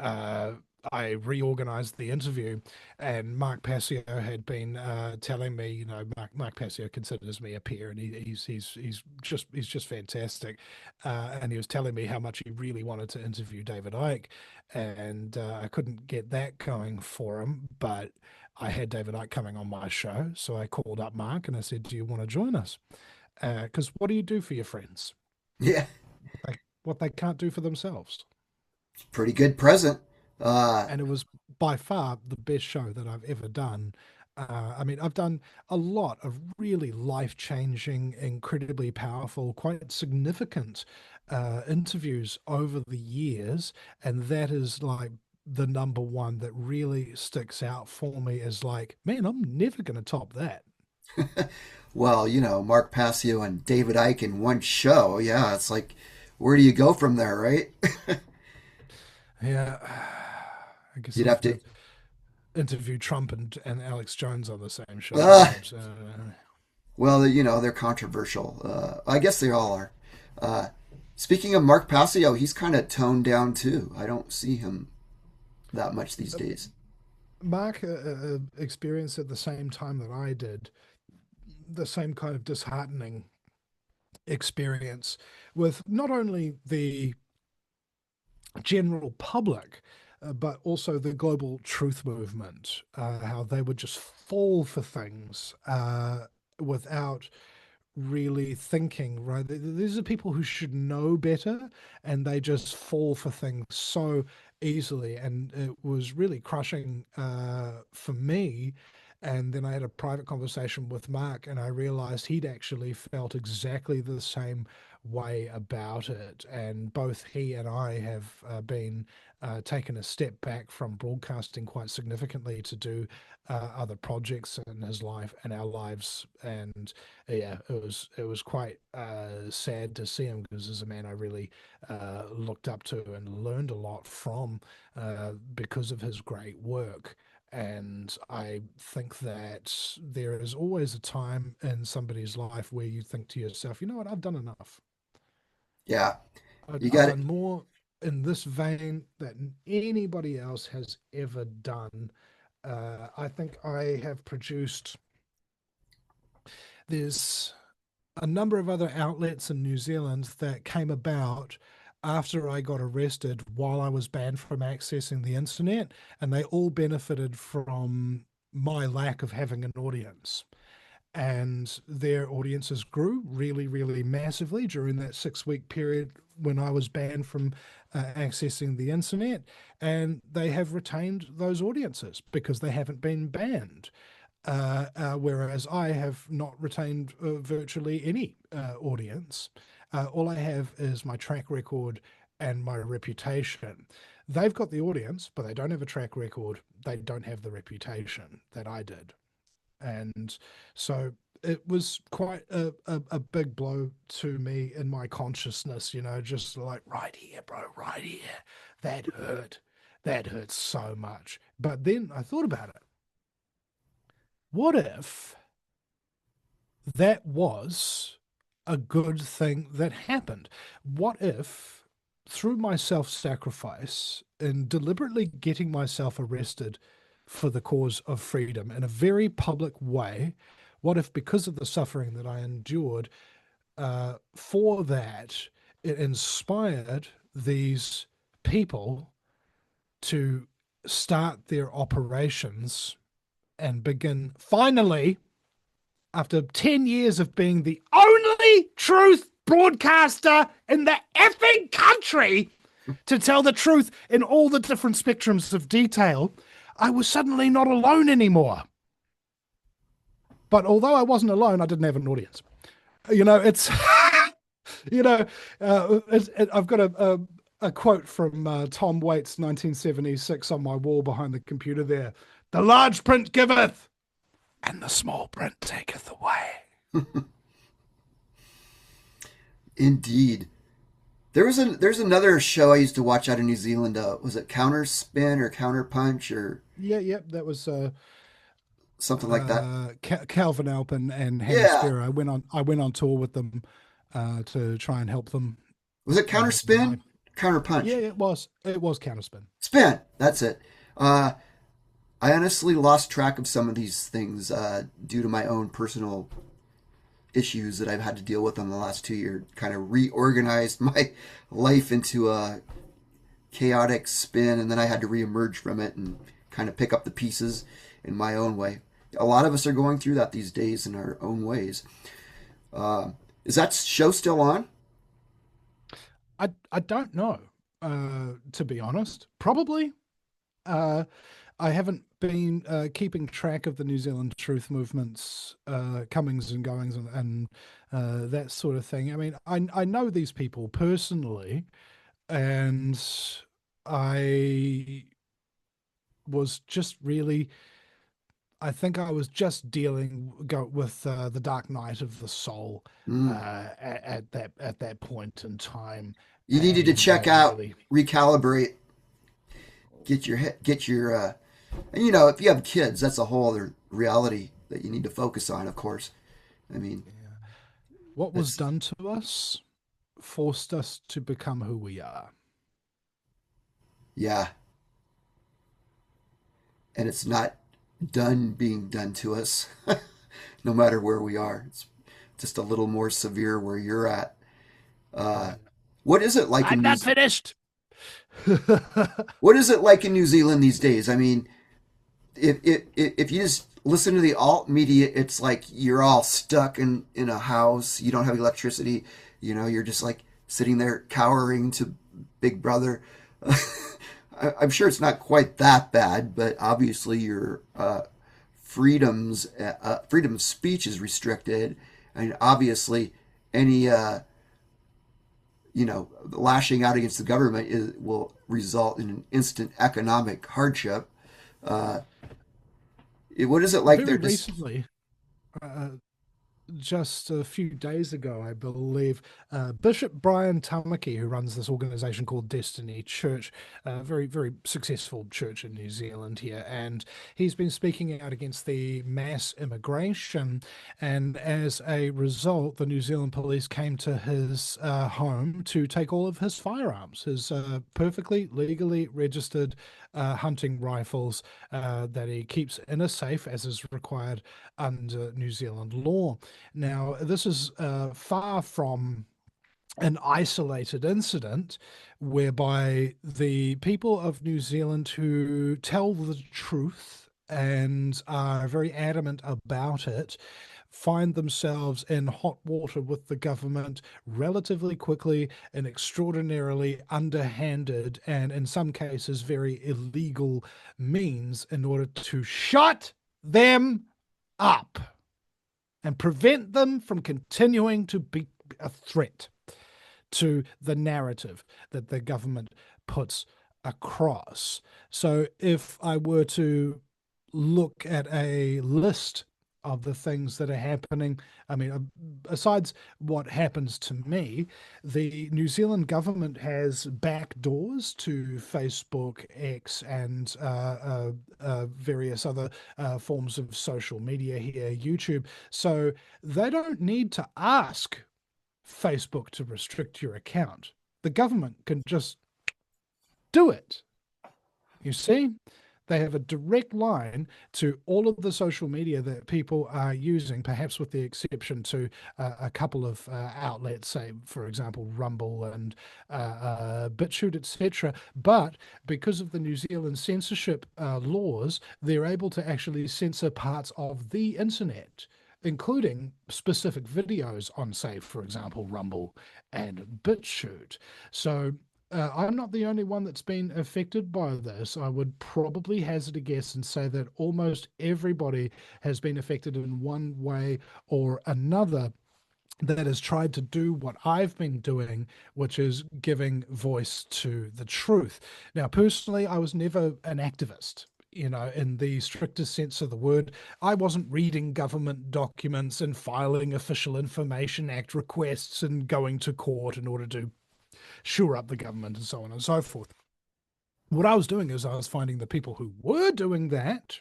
I reorganized the interview, and Mark Passio had been telling me, Mark Passio considers me a peer, and he's just fantastic, and he was telling me how much he really wanted to interview David Icke, and I couldn't get that going for him, but I had David Icke coming on my show, so I called up Mark and I said, "Do you want to join us? Because what do you do for your friends? yeah, What they can't do for themselves." pretty good present. Uh, And it was by far the best show that I've ever done. I mean, I've done a lot of really life-changing, incredibly powerful, quite significant interviews over the years, and that is like the number one that really sticks out for me as like, man, I'm never going to top that. well, Mark Passio and David Icke in one show. Yeah, it's like, where do you go from there, right? Yeah, I guess You'd I'll have have to. to interview Trump and Alex Jones on the same show, Uh, perhaps. well, they're controversial. I guess they all are. Uh, Speaking of Mark Passio, he's kind of toned down too. I don't see him that much these days. Mark experienced at the same time that I did the same kind of disheartening experience with not only the general public, but also the global truth movement, how they would just fall for things without really thinking, right? These are people who should know better and they just fall for things so easily. And it was really crushing for me. And then I had a private conversation with Mark, and I realized he'd actually felt exactly the same way about it. And both he and I have been taken a step back from broadcasting quite significantly to do other projects in his life and our lives. And yeah, it was quite sad to see him because as a man I really looked up to and learned a lot from because of his great work. And I think that there is always a time in somebody's life where you think to yourself, you know what, I've done enough. Yeah, I've, you I've got it. done more. in this vein that anybody else has ever done. I think I have produced, there's a number of other outlets in New Zealand that came about after I got arrested while I was banned from accessing the internet, and they all benefited from my lack of having an audience. And their audiences grew really, really massively during that 6 week period when I was banned from accessing the internet. And they have retained those audiences because they haven't been banned. Whereas I have not retained virtually any audience. All I have is my track record and my reputation. They've got the audience, but they don't have a track record. They don't have the reputation that I did. And so it was quite a big blow to me in my consciousness, just like right here, bro, right here. That hurt. That hurt so much. But then I thought about it. What if that was a good thing that happened? What if, through my self sacrifice in deliberately getting myself arrested for the cause of freedom in a very public way, what if, because of the suffering that I endured, for that, it inspired these people to start their operations and begin finally, after 10 years of being the only truth broadcaster in the effing country to tell the truth in all the different spectrums of detail, I was suddenly not alone anymore. But although I wasn't alone, I didn't have an audience. It's, you know, I've got a quote from Tom Waits' 1976 on my wall behind the computer there. The large print giveth, and the small print taketh away. Indeed. There's another show I used to watch out of New Zealand. Was it Counterspin or Counterpunch or Yeah, yeah, that was something like that? Calvin Alpin and Hannah Yeah. Sparrow. I went on tour with them to try and help them. Was it When I Counterspin? Yeah, Counterpunch. it was Counterspin. Spin. That's it. Uh, I honestly lost track of some of these things due to my own personal issues that I've had to deal with in the last 2 years. Kind of reorganized my life into a chaotic spin, and then I had to reemerge from it and kind of pick up the pieces in my own way. A lot of us are going through that these days in our own ways. Uh, is that show still on? I don't know, to be honest. Probably. Uh, I haven't been keeping track of the New Zealand truth movement's comings and goings and that sort of thing. I mean, I know these people personally, and I was just really, I think I was just dealing with the dark night of the soul Mm. at that point in time, You needed to and check I out, really. recalibrate, get your, and if you have kids, that's a whole other reality that you need to focus on. Of course, I mean, What was that's done to us forced us to become who we are. yeah, and it's not done being done to us, no matter where we are. It's just a little more severe where you're at. Uh, Yeah. what is it like in I'm New? not finished. What is it like in New Zealand these days? I mean, if you just listen to the alt media, it's like you're all stuck in a house. You don't have electricity. You're just like sitting there cowering to Big Brother. I'm sure it's not quite that bad, but obviously your freedom of speech is restricted, and obviously any lashing out against the government will result in an instant economic hardship. Uh, what is it like Very there? Just recently, uh, just a few days ago, I believe, Bishop Brian Tamaki, who runs this organization called Destiny Church, a very, very successful church in New Zealand here, and he's been speaking out against the mass immigration. And as a result, the New Zealand police came to his home to take all of his firearms, his perfectly legally registered hunting rifles that he keeps in a safe as is required under New Zealand law. Now, this is far from an isolated incident whereby the people of New Zealand who tell the truth and are very adamant about it find themselves in hot water with the government relatively quickly and extraordinarily underhanded and in some cases very illegal means in order to shut them up and prevent them from continuing to be a threat to the narrative that the government puts across. So if I were to look at a list of the things that are happening, I mean, besides what happens to me, the New Zealand government has back doors to Facebook, X, and various other forms of social media here, YouTube. So they don't need to ask Facebook to restrict your account. The government can just do it. You see? They have a direct line to all of the social media that people are using, perhaps with the exception to a couple of outlets, say, for example, Rumble and BitChute, etc. But because of the New Zealand censorship laws, they're able to actually censor parts of the internet, including specific videos on, say, for example, Rumble and BitChute. So I'm not the only one that's been affected by this. I would probably hazard a guess and say that almost everybody has been affected in one way or another that has tried to do what I've been doing, which is giving voice to the truth. Now, personally, I was never an activist. In the strictest sense of the word, I wasn't reading government documents and filing Official Information Act requests and going to court in order to shore up the government and so on and so forth. What I was doing is I was finding the people who were doing that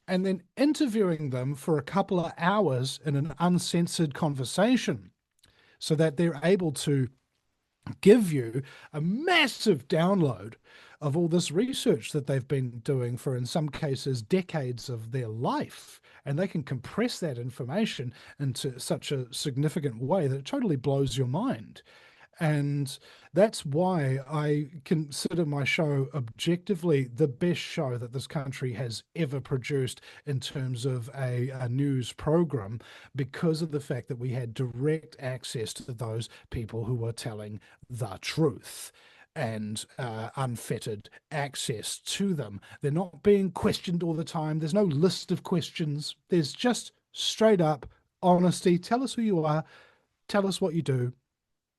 and then interviewing them for a couple of hours in an uncensored conversation so that they're able to give you a massive download of all this research that they've been doing for, in some cases, decades of their life. And they can compress that information into such a significant way that it totally blows your mind. And that's why I consider my show objectively the best show that this country has ever produced in terms of a news program, because of the fact that we had direct access to those people who were telling the truth and unfettered access to them. They're not being questioned all the time. There's no list of questions. There's just straight up honesty. Tell us who you are. Tell us what you do,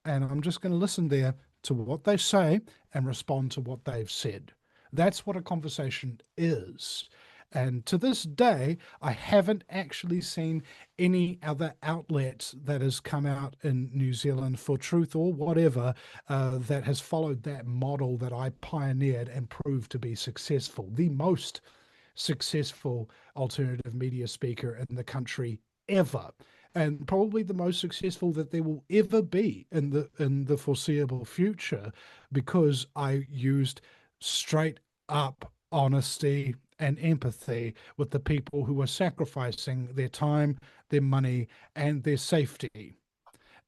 and I'm just going to listen there to what they say and respond to what they've said. That's what a conversation is. And to this day, I haven't actually seen any other outlet that has come out in New Zealand for truth or whatever that has followed that model that I pioneered and proved to be successful. The most successful alternative media speaker in the country ever, and probably the most successful that there will ever be in the foreseeable future, because I used straight up honesty and empathy with the people who were sacrificing their time, their money, and their safety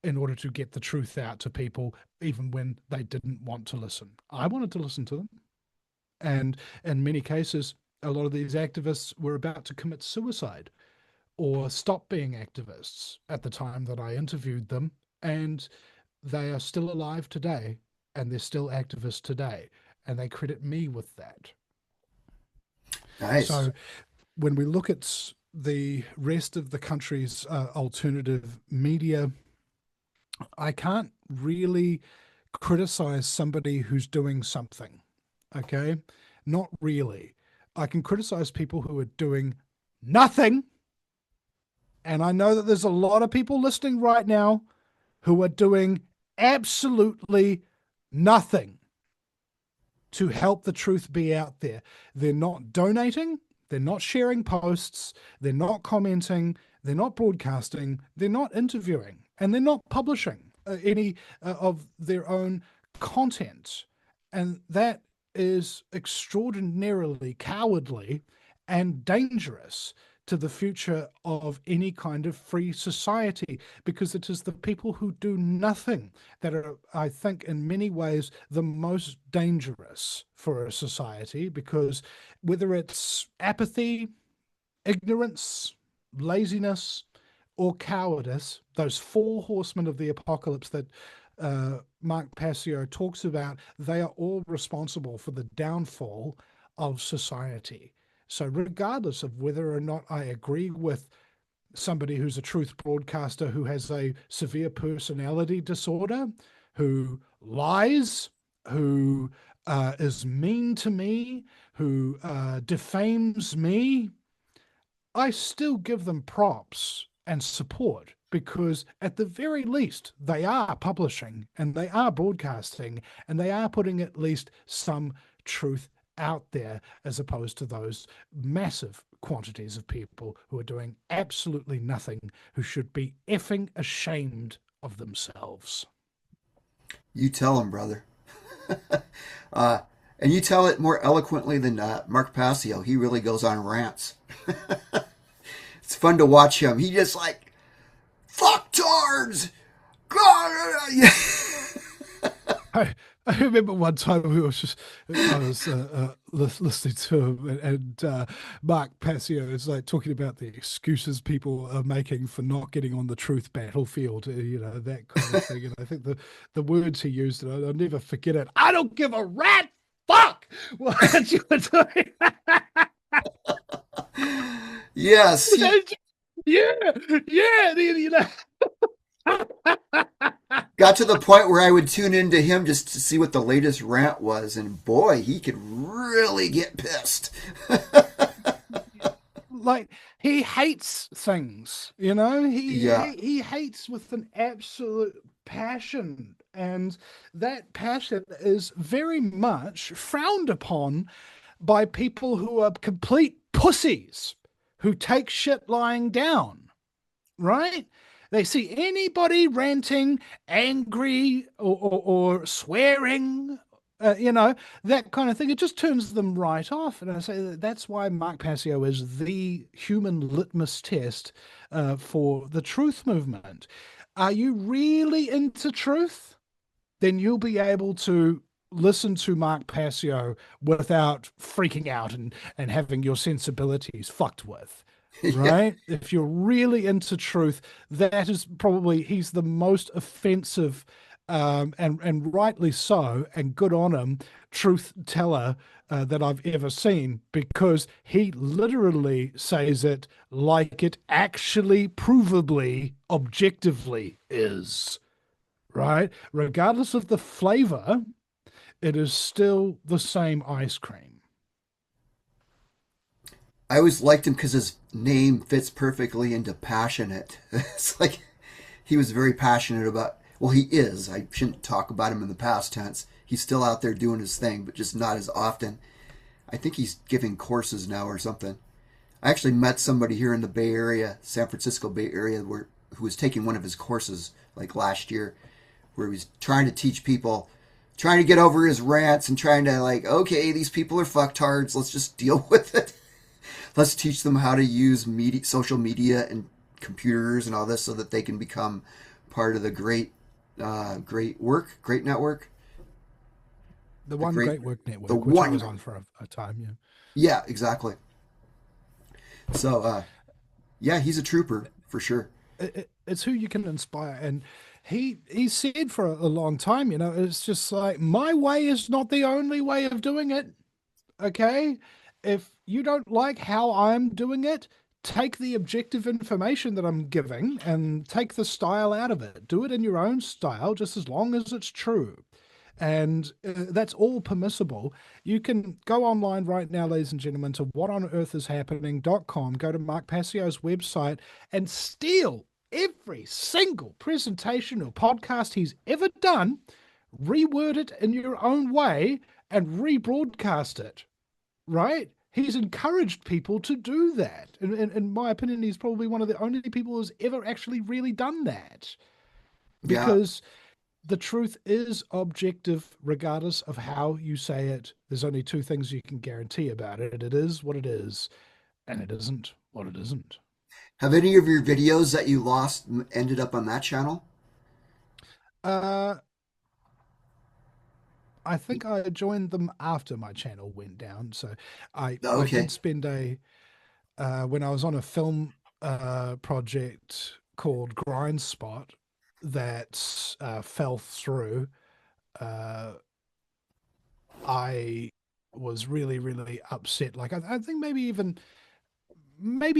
in order to get the truth out to people, even when they didn't want to listen. I wanted to listen to them. And in many cases, a lot of these activists were about to commit suicide or stop being activists at the time that I interviewed them. And they are still alive today, and they're still activists today. And they credit me with that. Nice. So when we look at the rest of the country's alternative media, I can't really criticize somebody who's doing something. Okay. Not really. I can criticize people who are doing nothing, And I know that there's a lot of people listening right now who are doing absolutely nothing to help the truth be out there. They're not donating, they're not sharing posts, they're not commenting, they're not broadcasting, they're not interviewing, and they're not publishing any of their own content. And that is extraordinarily cowardly and dangerous to the future of any kind of free society, because it is the people who do nothing that are, I think, in many ways, the most dangerous for a society, because whether it's apathy, ignorance, laziness, or cowardice, those four horsemen of the apocalypse that Mark Passio talks about, they are all responsible for the downfall of society. So, regardless of whether or not I agree with somebody who's a truth broadcaster who has a severe personality disorder, who lies, who is mean to me, who defames me, I still give them props and support, because at the very least they are publishing and they are broadcasting and they are putting at least some truth out there, as opposed to those massive quantities of people who are doing absolutely nothing, who should be effing ashamed of themselves. You tell him, brother. uh, and you tell it more eloquently than Mark Passio. He really goes on rants. It's fun to watch him. He just like, fucktards! God! I remember one time I was listening to him, and Mark Passio is like talking about the excuses people are making for not getting on the truth battlefield, that kind of thing. And I think the words he used, and I'll never forget it. I don't give a rat fuck what you were doing. Yes, he Yeah, yeah, got to the point where I would tune into him just to see what the latest rant was, and boy, he could really get pissed. like he hates things, Yeah, he hates with an absolute passion, and that passion is very much frowned upon by people who are complete pussies who take shit lying down, right? They see anybody ranting, angry, or swearing, that kind of thing. It just turns them right off. And I say that's why Mark Passio is the human litmus test for the truth movement. Are you really into truth? Then you'll be able to listen to Mark Passio without freaking out and having your sensibilities fucked with, yeah. right? If you're really into truth, that is probably, he's the most offensive, and rightly so, and good on him, truth teller that I've ever seen, because he literally says it like it actually provably, objectively is, right? Regardless of the flavor, it is still the same ice cream. I always liked him because his name fits perfectly into passionate. It's like he was very passionate about. Well, he is. I shouldn't talk about him in the past tense. He's still out there doing his thing, but just not as often. I think he's giving courses now or something. I actually met somebody here in the Bay Area, San Francisco Bay Area, who was taking one of his courses like last year, where he was trying to teach people, trying to get over his rants and trying to like, okay, these people are fucktards. Let's just deal with it. Let's teach them how to use media, social media, and computers and all this, so that they can become part of the great network, The the One great, Great Work the Network, which I was one. on for a time, yeah. Yeah, exactly. So, yeah, he's a trooper for sure. It's who you can inspire. And he said for a long time, it's just like, my way is not the only way of doing it. Okay. If you don't like how I'm doing it, take the objective information that I'm giving and take the style out of it. Do it in your own style, just as long as it's true. And that's all permissible. You can go online right now, ladies and gentlemen, to whatonearthishappening.com, go to Mark Passio's website and steal every single presentation or podcast he's ever done, reword it in your own way, and rebroadcast it, right? He's encouraged people to do that. In my opinion, he's probably one of the only people who's ever actually really done that, Yeah, because the truth is objective regardless of how you say it. There's only two things you can guarantee about it. It is what it is, and it isn't what it isn't. have any of your videos that you lost ended up on that channel? Uh, I think I joined them after my channel went down. So I did Okay. spend a when I was on a film project called Grind Spot that fell through. Uh, I was really, really upset. Like I think maybe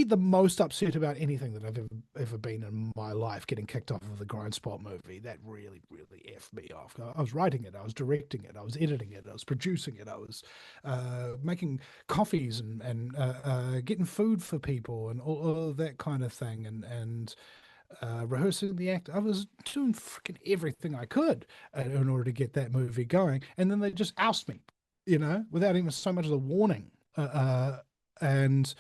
the most upset about anything that I've ever been in my life, getting kicked off of the Grind Spot movie. That really, really effed me off. I was writing it, I was directing it, I was editing it, I was producing it, I was making coffees and getting food for people and all of that kind of thing, and rehearsing the act. I was doing freaking everything I could in order to get that movie going, and then they just oust me, without even so much as a warning. And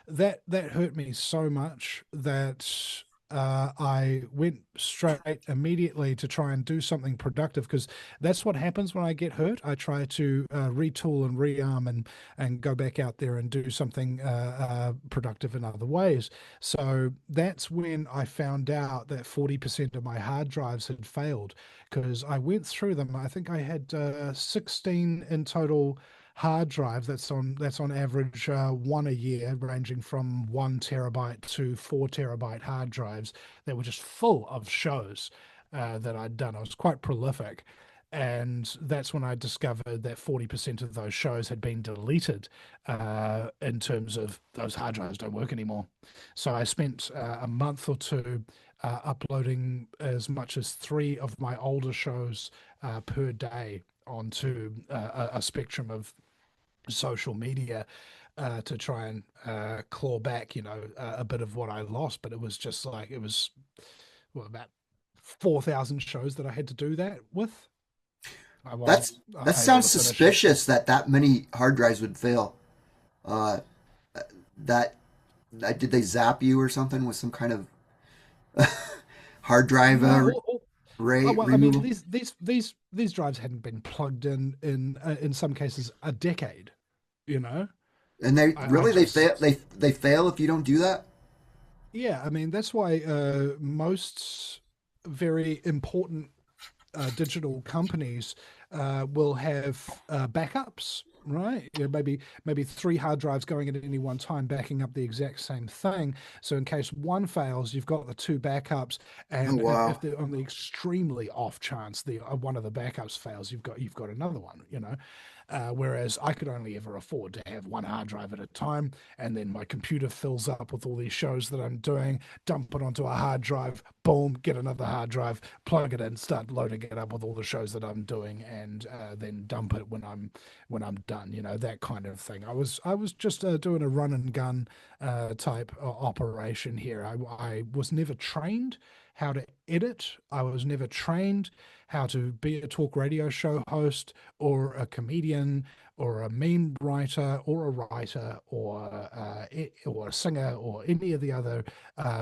that hurt me so much that I went straight immediately to try and do something productive, because that's what happens when I get hurt. I try to retool and rearm and go back out there and do something productive in other ways. So that's when I found out that 40% of my hard drives had failed, because I went through them. I think I had 16 in total hard drive. That's on average one a year, ranging from 1 terabyte to 4 terabyte hard drives that were just full of shows that I'd done. I was quite prolific. And that's when I discovered that 40% of those shows had been deleted, in terms of those hard drives don't work anymore. So I spent a month or two uploading as much as three of my older shows per day onto a spectrum of social media to try and claw back, a bit of what I lost. But it was just like, it was, well, about 4,000 shows that I had to do that with. I wasn't That able to sounds finish it. suspicious that that many hard drives would fail. Uh, that, did they zap you or something with some kind of hard drive No, well, I mean, removal? these drives hadn't been plugged in some cases a decade. You know, And they I really they fail just they fail if you don't do that. yeah, I mean that's why most very important digital companies will have backups, right? Maybe three hard drives going at any one time, backing up the exact same thing. So in case one fails, you've got the two backups, Oh and if wow. they're on the extremely off chance the one of the backups fails, you've got another one. Whereas I could only ever afford to have one hard drive at a time, and then my computer fills up with all these shows that I'm doing, dump it onto a hard drive, boom, get another hard drive, plug it in, start loading it up with all the shows that I'm doing, and then dump it when I'm done. That kind of thing. I was just doing a run and gun type operation here. I was never trained how to edit. I was never trained how to be a talk radio show host or a comedian or a meme writer or a writer or a singer or any of the other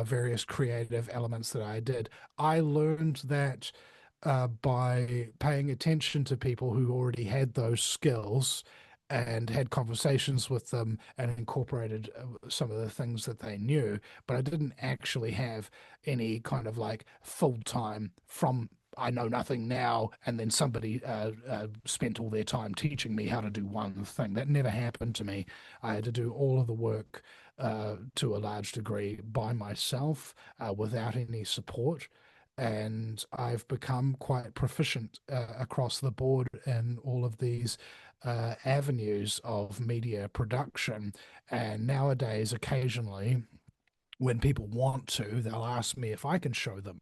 various creative elements that I did. I learned that by paying attention to people who already had those skills and had conversations with them and incorporated some of the things that they knew, but I didn't actually have any kind of like full time from I know nothing now, and then somebody spent all their time teaching me how to do one thing. That never happened to me. I had to do all of the work to a large degree by myself without any support. And I've become quite proficient across the board in all of these avenues of media production. And nowadays, occasionally, when people want to, they'll ask me if I can show them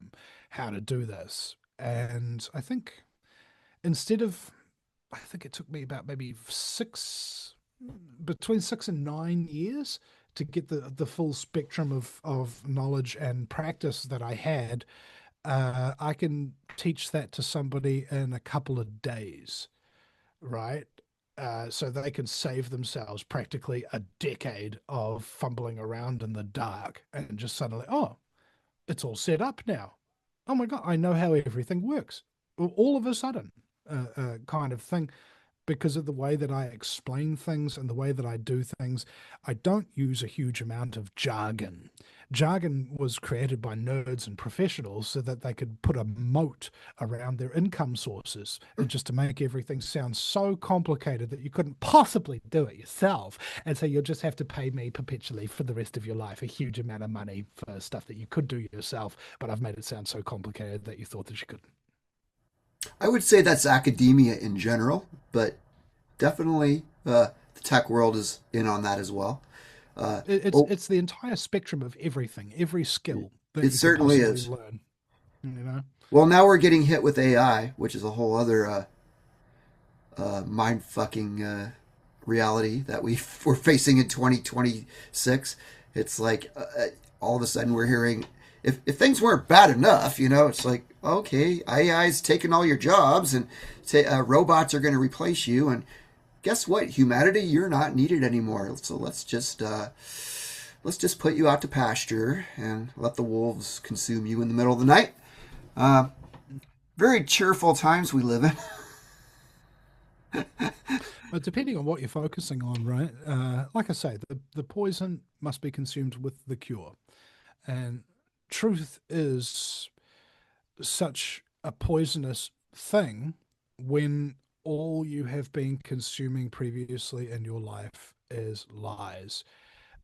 how to do this. And I think instead of, I think it took me about maybe between 6 and 9 years to get the full spectrum of knowledge and practice that I had. I can teach that to somebody in a couple of days, right? So they can save themselves practically a decade of fumbling around in the dark and just suddenly, oh, it's all set up now. Oh my God, I know how everything works. All of a sudden, kind of thing, because of the way that I explain things and the way that I do things. I don't use a huge amount of jargon. Jargon was created by nerds and professionals so that they could put a moat around their income sources and just to make everything sound so complicated that you couldn't possibly do it yourself. And so you'll just have to pay me perpetually for the rest of your life a huge amount of money for stuff that you could do yourself, but I've made it sound so complicated that you thought that you couldn't. I would say that's academia in general, but definitely the tech world is in on that as well. Uh, It's oh, it's the entire spectrum of everything, every skill that it you could certainly possibly is. learn. You know, Well, now we're getting hit with AI, which is a whole other mind fucking reality that we're facing in 2026. It's like all of a sudden we're hearing if things weren't bad enough, it's like okay, AI's taking all your jobs and say robots are going to replace you, and guess what, humanity, you're not needed anymore. So let's just put you out to pasture and let the wolves consume you in the middle of the night. Uh, Very cheerful times we live in. but depending on what you're focusing on, right? Like I say, the poison must be consumed with the cure, and truth is such a poisonous thing when all you have been consuming previously in your life is lies.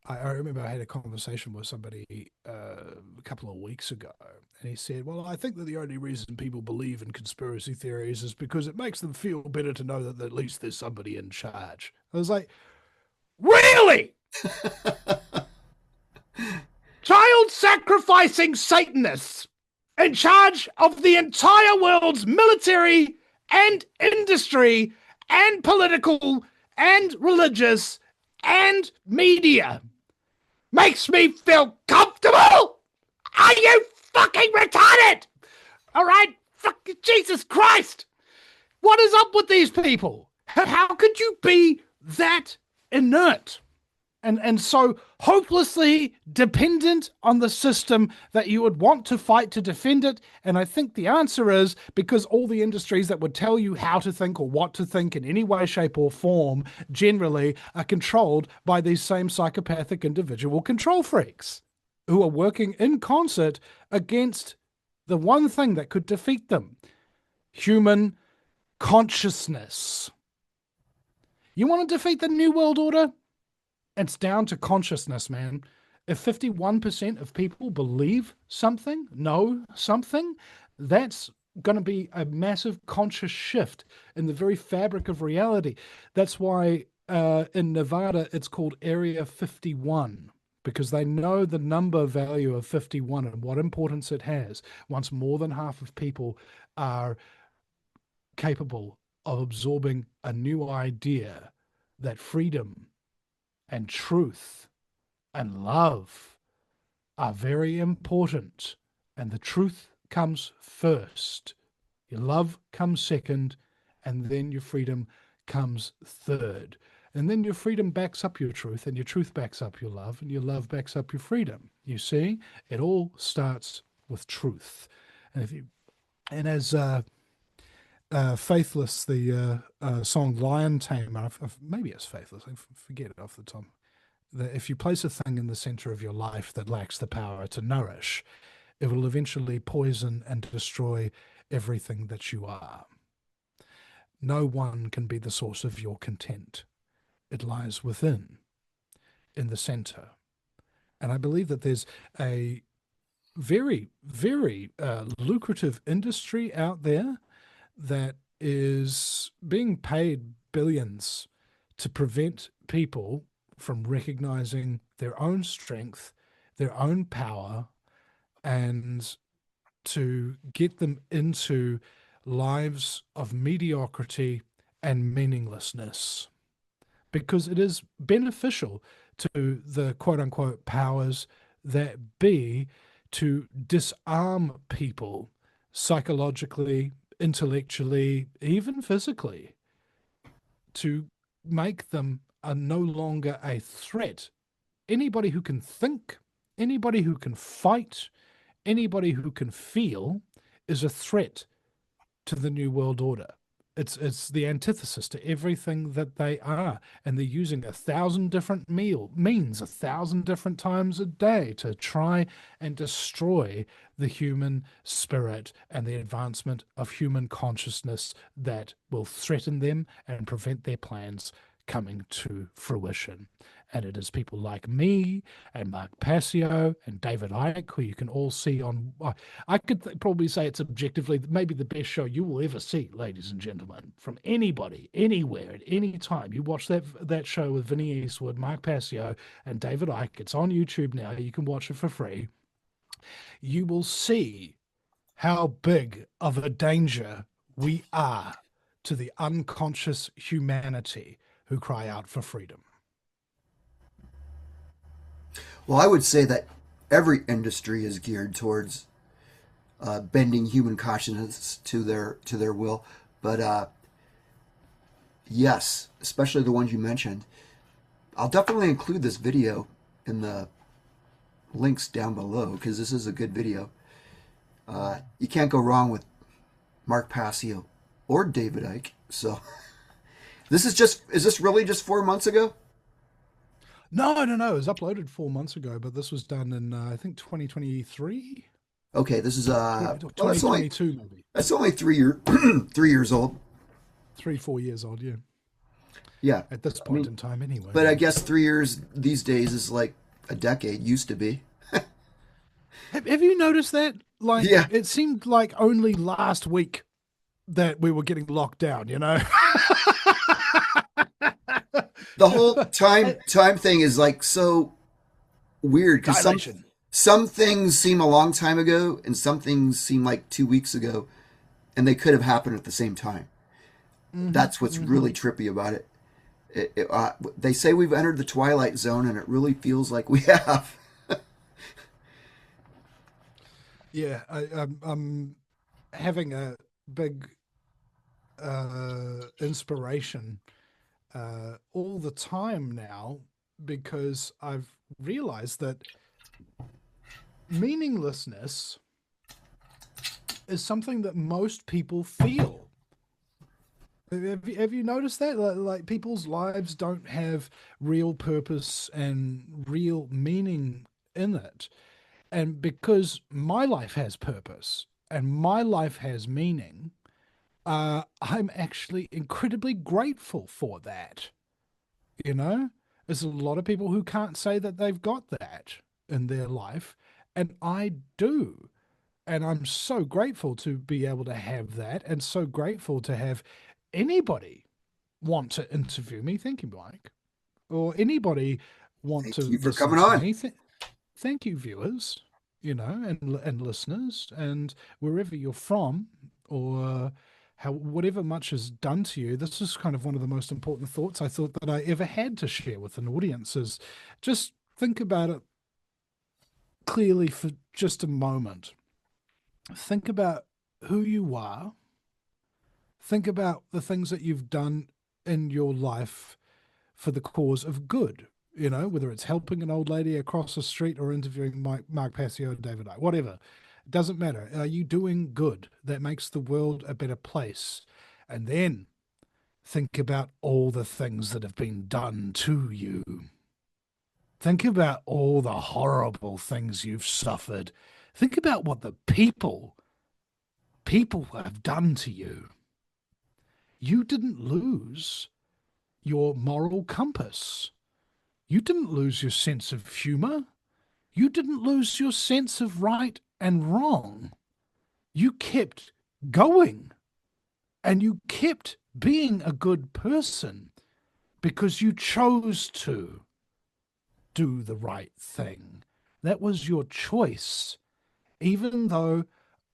I remember I had a conversation with somebody a couple of weeks ago, and he said, "Well, I think that the only reason people believe in conspiracy theories is because it makes them feel better to know that at least there's somebody in charge." I was like, "Really? Child sacrificing Satanists in charge of the entire world's military and industry and political and religious and media makes me feel comfortable? Are you fucking retarded? All right? Fuck, Jesus Christ. What is up with these people? How could you be that inert? And so hopelessly dependent on the system that you would want to fight to defend it. And I think the answer is because all the industries that would tell you how to think or what to think in any way, shape, or form generally are controlled by these same psychopathic individual control freaks who are working in concert against the one thing that could defeat them: human consciousness. You want to defeat the New World Order? It's down to consciousness, man. If 51% of people believe something, know something, that's going to be a massive conscious shift in the very fabric of reality. That's why in Nevada it's called Area 51, because they know the number value of 51 and what importance it has once more than half of people are capable of absorbing a new idea that freedom and truth and love are very important. And the truth comes first. Your love comes second, and then your freedom comes third. And then your freedom backs up your truth, and your truth backs up your love, and your love backs up your freedom. You see, it all starts with truth. And if you, and as Faithless, the song Lion Tamer, maybe it's Faithless, I forget it off the top, that if you place a thing in the center of your life that lacks the power to nourish, it will eventually poison and destroy everything that you are. No one can be the source of your content. It lies within, in the center. And I believe that there's a very, very lucrative industry out there that is being paid billions to prevent people from recognizing their own strength, their own power, and to get them into lives of mediocrity and meaninglessness, because it is beneficial to the quote unquote powers that be to disarm people psychologically, intellectually, even physically, to make them are no longer a threat. Anybody who can think, anybody who can fight, anybody who can feel is a threat to the New World Order. It's the antithesis to everything that they are, and they're using 1,000 different means 1,000 different times a day to try and destroy the human spirit and the advancement of human consciousness that will threaten them and prevent their plans coming to fruition. And it is people like me and Mark Passio and David Icke, who you can all see on. I could probably say it's objectively maybe the best show you will ever see, ladies and gentlemen, from anybody, anywhere, at any time. You watch that show with Vinny Eastwood, Mark Passio, and David Icke. It's on YouTube now. You can watch it for free. You will see how big of a danger we are to the unconscious humanity who cry out for freedom. Well, I would say that every industry is geared towards bending human consciousness to their will. But yes, especially the ones you mentioned. I'll definitely include this video in the links down below because this is a good video. You can't go wrong with Mark Passio or David Icke. So is this really just 4 months ago? No, no, no. It was uploaded 4 months ago, but this was done in I think 2023, Okay, this is well, 2022 maybe. that's only 3 year 3 years old. 3, 4 years old, yeah. Yeah, At this I point mean, in time, anyway. but I guess 3 years these days is like a decade used to be. Have you noticed that? Like, Yeah, it seemed like only last week that we were getting locked down, you know? the whole time thing is like so weird because Dilation. some things seem a long time ago and some things seem like 2 weeks ago, and they could have happened at the same time. Hmm. That's what's Hmm. really trippy about it. They say we've entered the twilight zone, and it really feels like we have. Yeah, I'm having a big inspiration all the time now because I've realized that meaninglessness is something that most people feel. Have you noticed that? Like people's lives don't have real purpose and real meaning in it. And because my life has purpose and my life has meaning, I'm actually incredibly grateful for that. You know, there's a lot of people who can't say that they've got that in their life, and I do. And I'm so grateful to be able to have that, and so grateful to have anybody want to interview me. Thank you, Mike, or anybody want to Thank you for listen coming to on. me. Thank you, viewers, and listeners, and wherever you're from, or how whatever much is done to you. This is kind of one of the most important thoughts I thought that I ever had to share with an audience. Is just think about it clearly for just a moment. Think about who you are. Think about the things that you've done in your life for the cause of good. Whether it's helping an old lady across the street or interviewing Mark Passio and David Icke, whatever. It doesn't matter. Are you doing good that makes the world a better place? And then think about all the things that have been done to you. Think about all the horrible things you've suffered. Think about what the people have done to you. You didn't lose your moral compass. You didn't lose your sense of humor. You didn't lose your sense of right and wrong. You kept going and you kept being a good person because you chose to do the right thing. That was your choice, even though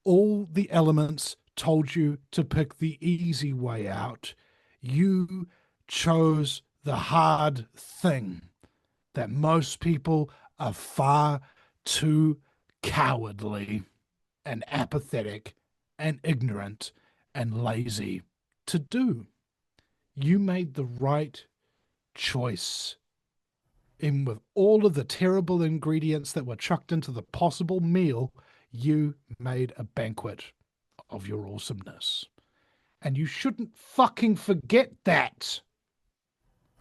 all the elements told you to pick the easy way out. You chose the hard thing that most people are far too cowardly and apathetic and ignorant and lazy to do. You made the right choice. In with all of the terrible ingredients that were chucked into the possible meal, you made a banquet of your awesomeness. And you shouldn't fucking forget that.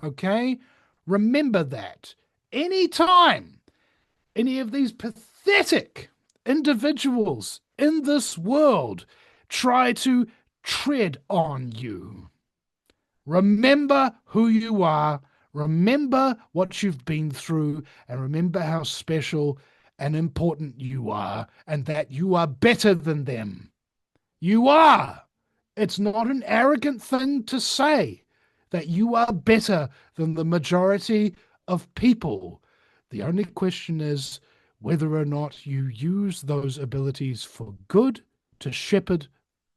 Okay? Remember that. Anytime any of these pathetic individuals in this world try to tread on you, remember who you are, remember what you've been through, and remember how special and important you are, and that you are better than them. You are. It's not an arrogant thing to say that you are better than the majority of people. The only question is whether or not you use those abilities for good to shepherd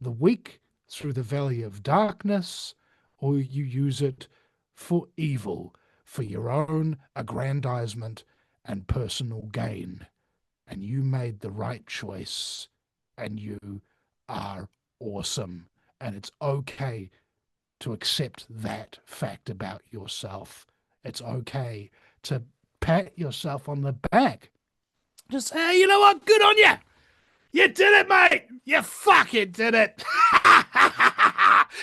the weak through the valley of darkness, or you use it for evil, for your own aggrandizement and personal gain. And you made the right choice, and you are awesome. And it's okay to accept that fact about yourself. It's okay to pat yourself on the back. Just say, hey, you know what? Good on you. You did it, mate. You fucking did it.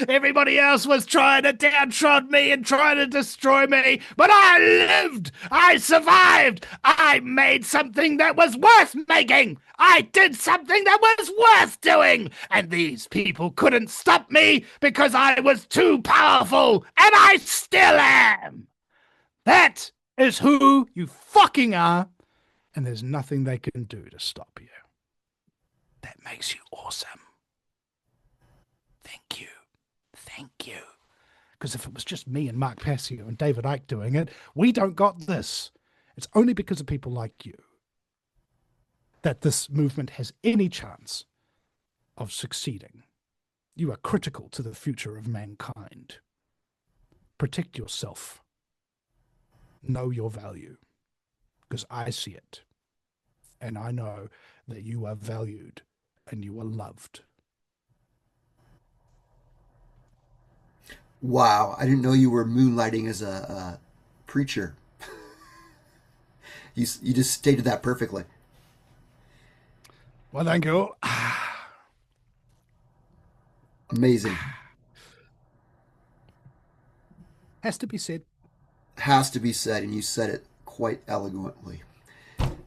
Everybody else was trying to downtrod me and trying to destroy me, but I lived. I survived. I made something that was worth making. I did something that was worth doing. And these people couldn't stop me because I was too powerful, and I still am. That is who you fucking are, and there's nothing they can do to stop you. That makes you awesome. Thank you. Thank you. Because if it was just me and Mark Passio and David Icke doing it, we don't got this. It's only because of people like you that this movement has any chance of succeeding. You are critical to the future of mankind. Protect yourself. Know your value. Because I see it. And I know that you are valued and you are loved. Wow, I didn't know you were moonlighting as a preacher. You just stated that perfectly. Well, thank you. Amazing. Has to be said. Has to be said, and you said it quite eloquently.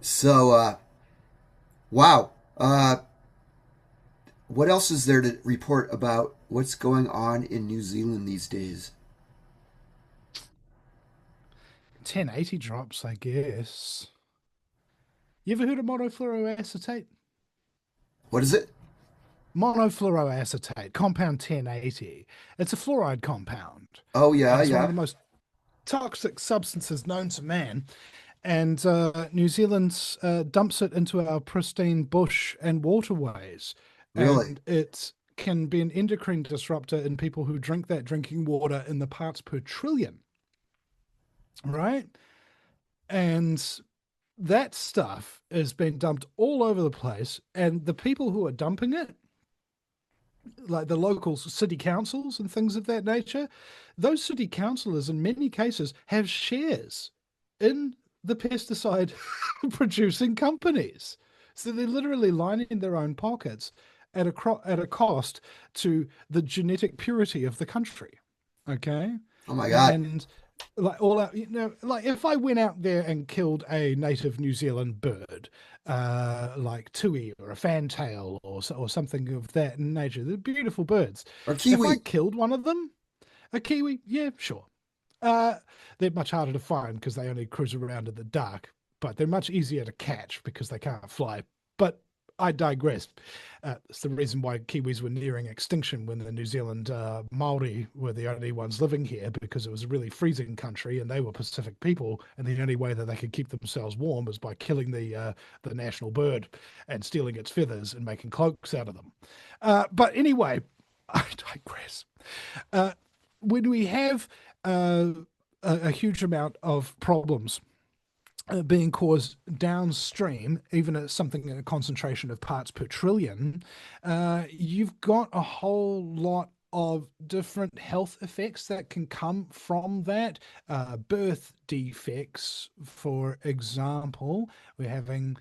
So, wow. What else is there to report about what's going on in New Zealand these days? 1080 drops, I guess. You ever heard of monofluoroacetate? What is it? Monofluoroacetate, compound 1080. It's a fluoride compound, Oh and yeah, it's one of yeah. the most toxic substances known to man. And New Zealand dumps it into our pristine bush and waterways. Really? And it can be an endocrine disruptor in people who drink that drinking water in the parts per trillion, right? And that stuff has been dumped all over the place. And the people who are dumping it, like the local city councils and things of that nature, those city councillors in many cases have shares in the pesticide producing companies. So they're literally lining their own pockets at a cost to the genetic purity of the country. Okay. Oh my God. And like all out, like if I went out there and killed a native New Zealand bird, like tui or a fantail or something of that nature, they're beautiful birds. Or If I kiwi. killed one of them, a kiwi, yeah, sure. Uh, they're much harder to find because they only cruise around in the dark, but they're much easier to catch because they can't fly. But I digress. It's the reason why Kiwis were nearing extinction when the New Zealand Maori were the only ones living here, because it was a really freezing country and they were Pacific people, and the only way that they could keep themselves warm was by killing the national bird and stealing its feathers and making cloaks out of them. But anyway, I digress. Uh, when we have a huge amount of problems being caused downstream, even at something in a concentration of parts per trillion, you've got a whole lot of different health effects that can come from that. Birth defects, for example, we're having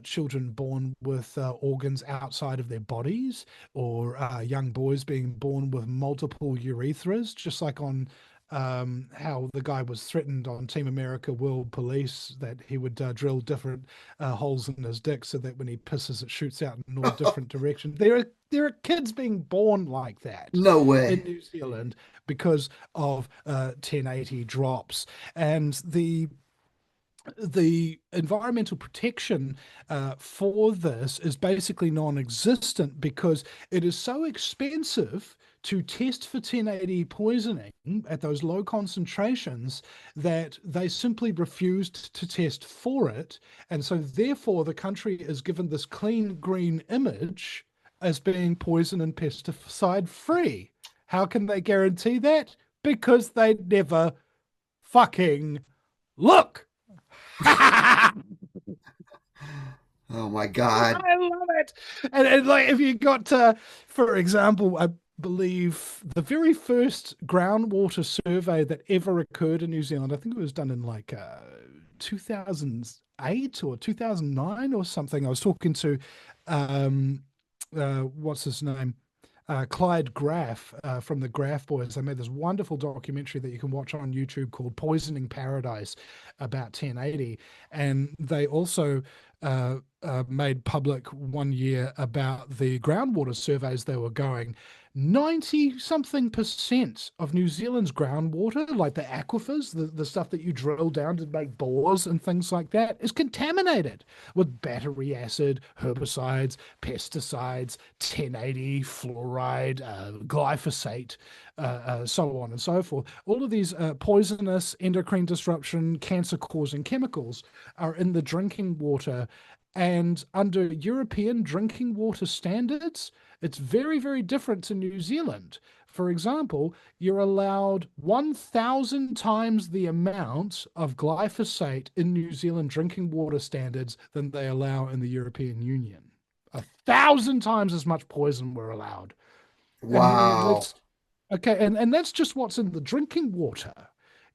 children born with organs outside of their bodies, or young boys being born with multiple urethras, just like on how the guy was threatened on Team America World Police that he would drill different holes in his dick so that when he pisses, it shoots out in all different directions. There are kids being born like that No in way. New Zealand because of 1080 drops, and the environmental protection for this is basically non-existent because it is so expensive to test for 1080 poisoning at those low concentrations that they simply refused to test for it. And so therefore the country is given this clean green image as being poison and pesticide free. How can they guarantee that? Because they never fucking look. I Oh my God. love it. And like if you got for example, I believe the very first groundwater survey that ever occurred in New Zealand, I think it was done in like 2008 or 2009 or something. I was talking to what's his name? Clyde Graff from the Graff Boys. They made this wonderful documentary that you can watch on YouTube called Poisoning Paradise about 1080. And they also made public one year about the groundwater surveys they were going. 90 something percent of New Zealand's groundwater, like the aquifers, the stuff that you drill down to make bores and things like that, is contaminated with battery acid, herbicides, pesticides, 1080, fluoride, glyphosate, so on and so forth. All of these poisonous, endocrine disruption, cancer causing chemicals are in the drinking water. And under European drinking water standards, it's very, very different to New Zealand. For example, you're allowed 1,000 times the amount of glyphosate in New Zealand drinking water standards than they allow in the European Union. 1,000 times as much poison we're allowed. And Wow. let's Okay, and that's just what's in the drinking water.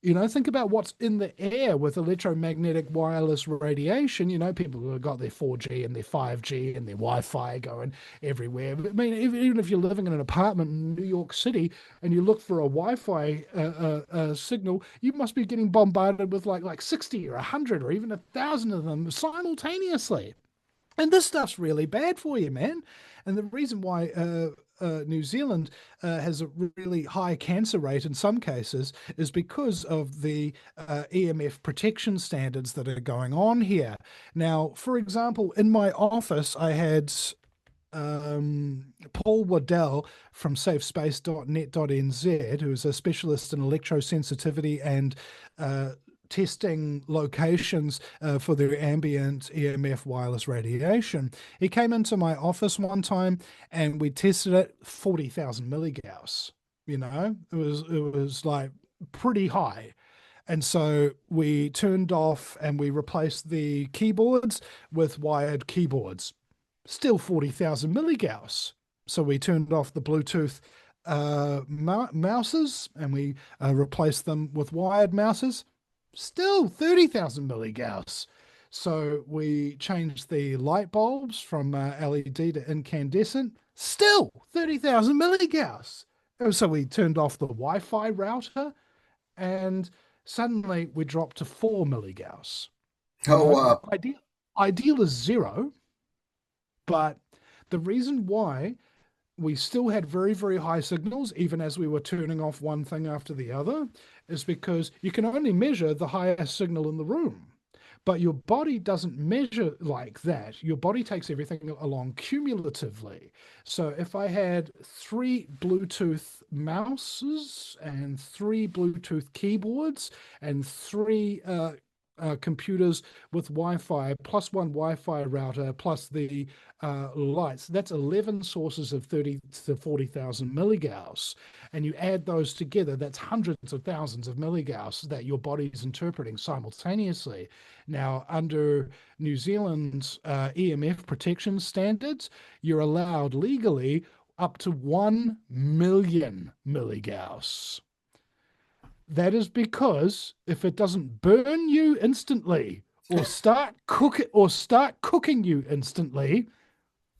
Think about what's in the air with electromagnetic wireless radiation. People who have got their 4G and their 5G and their Wi-Fi going everywhere. I mean, even if you're living in an apartment in New York City and you look for a Wi-Fi signal, you must be getting bombarded with like 60 or 100 or even 1,000 of them simultaneously. And this stuff's really bad for you, man. And the reason why New Zealand has a really high cancer rate in some cases is because of the EMF protection standards that are going on here. Now, for example, in my office, I had Paul Waddell from safespace.net.nz, who's a specialist in electrosensitivity and testing locations for their ambient EMF wireless radiation. He came into my office one time and we tested it 40,000 milligauss. It was like pretty high. And so we turned off and we replaced the keyboards with wired keyboards. Still 40,000 milligauss. So we turned off the Bluetooth mouses and we replaced them with wired mouses. Still 30,000 milligauss. So we changed the light bulbs from LED to incandescent. Still 30,000 milligauss. So we turned off the Wi-Fi router and suddenly we dropped to 4 milligauss. Oh, wow. Ideal is zero, but the reason why we still had very, very high signals, even as we were turning off one thing after the other, is because you can only measure the highest signal in the room. But your body doesn't measure like that. Your body takes everything along cumulatively. So if I had three Bluetooth mouses and three Bluetooth keyboards and three computers with Wi-Fi, plus one Wi-Fi router, plus the lights. That's 11 sources of 30 to 40,000 milligauss. And you add those together, that's hundreds of thousands of milligauss that your body's interpreting simultaneously. Now, under New Zealand's EMF protection standards, you're allowed legally up to 1 million milligauss. That is because if it doesn't burn you instantly start cooking you instantly,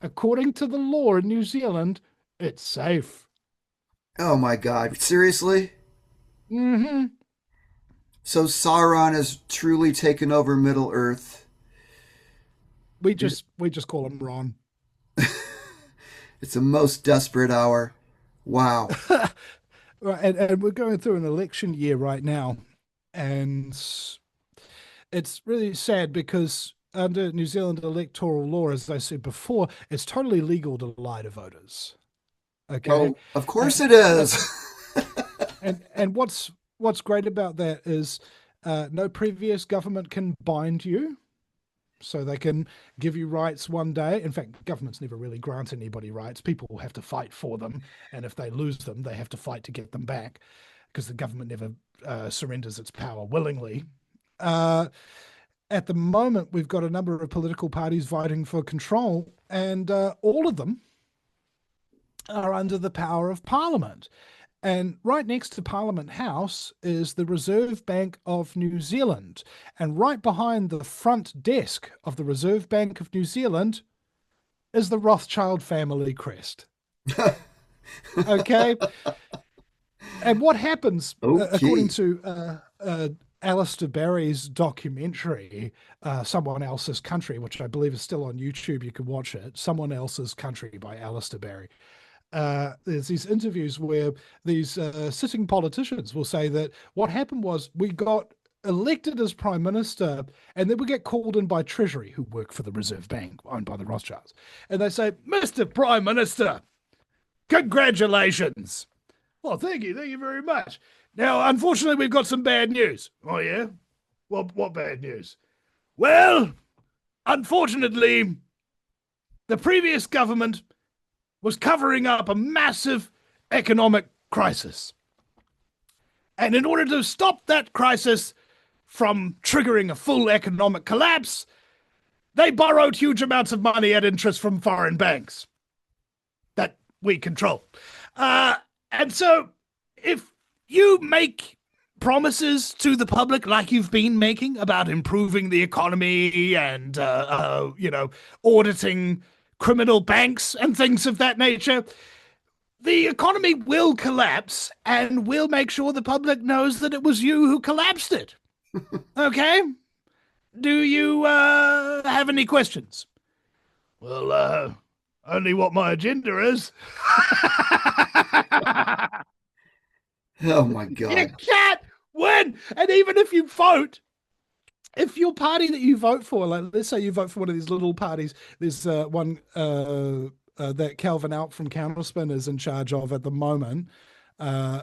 according to the law in New Zealand, it's safe. Oh my God. Seriously? Hmm. So Sauron has truly taken over Middle Earth. We just call him Ron. It's a most desperate hour. Wow. Right, and we're going through an election year right now, and it's really sad because under New Zealand electoral law, as I said before, it's totally legal to lie to voters. Okay, Oh, of course and it but is. and what's great about that is no previous government can bind you, so they can give you rights one day. In fact, governments never really grant anybody rights. People have to fight for them, and if they lose them, they have to fight to get them back because the government never surrenders its power willingly. Uh, at the moment, we've got a number of political parties fighting for control, and all of them are under the power of Parliament. And right next to Parliament House is the Reserve Bank of New Zealand. And right behind the front desk of the Reserve Bank of New Zealand is the Rothschild family crest. Okay. And what happens, according Okay. to Alistair Barry's documentary, Someone Else's Country, which I believe is still on YouTube, you can watch it, Someone Else's Country by Alistair Barry. There's these interviews where these sitting politicians will say that what happened was we got elected as prime minister and then we get called in by Treasury, who work for the Reserve Bank owned by the Rothschilds. And they say, Mr. Prime Minister, congratulations. Oh, thank you. Thank you very much. Now, unfortunately, we've got some bad news. Oh, yeah? Well, what bad news? Well, unfortunately, the previous government was covering up a massive economic crisis. And in order to stop that crisis from triggering a full economic collapse, they borrowed huge amounts of money at interest from foreign banks that we control. And so if you make promises to the public like you've been making about improving the economy and, auditing criminal banks and things of that nature, the economy will collapse and we'll make sure the public knows that it was you who collapsed it. Okay? Do you have any questions? Well, only what my agenda is. Oh my You God. can't win. And even if you vote, if your party that you vote for, like let's say you vote for one of these little parties, there's one that Calvin Out from Counterspin is in charge of at the moment, uh,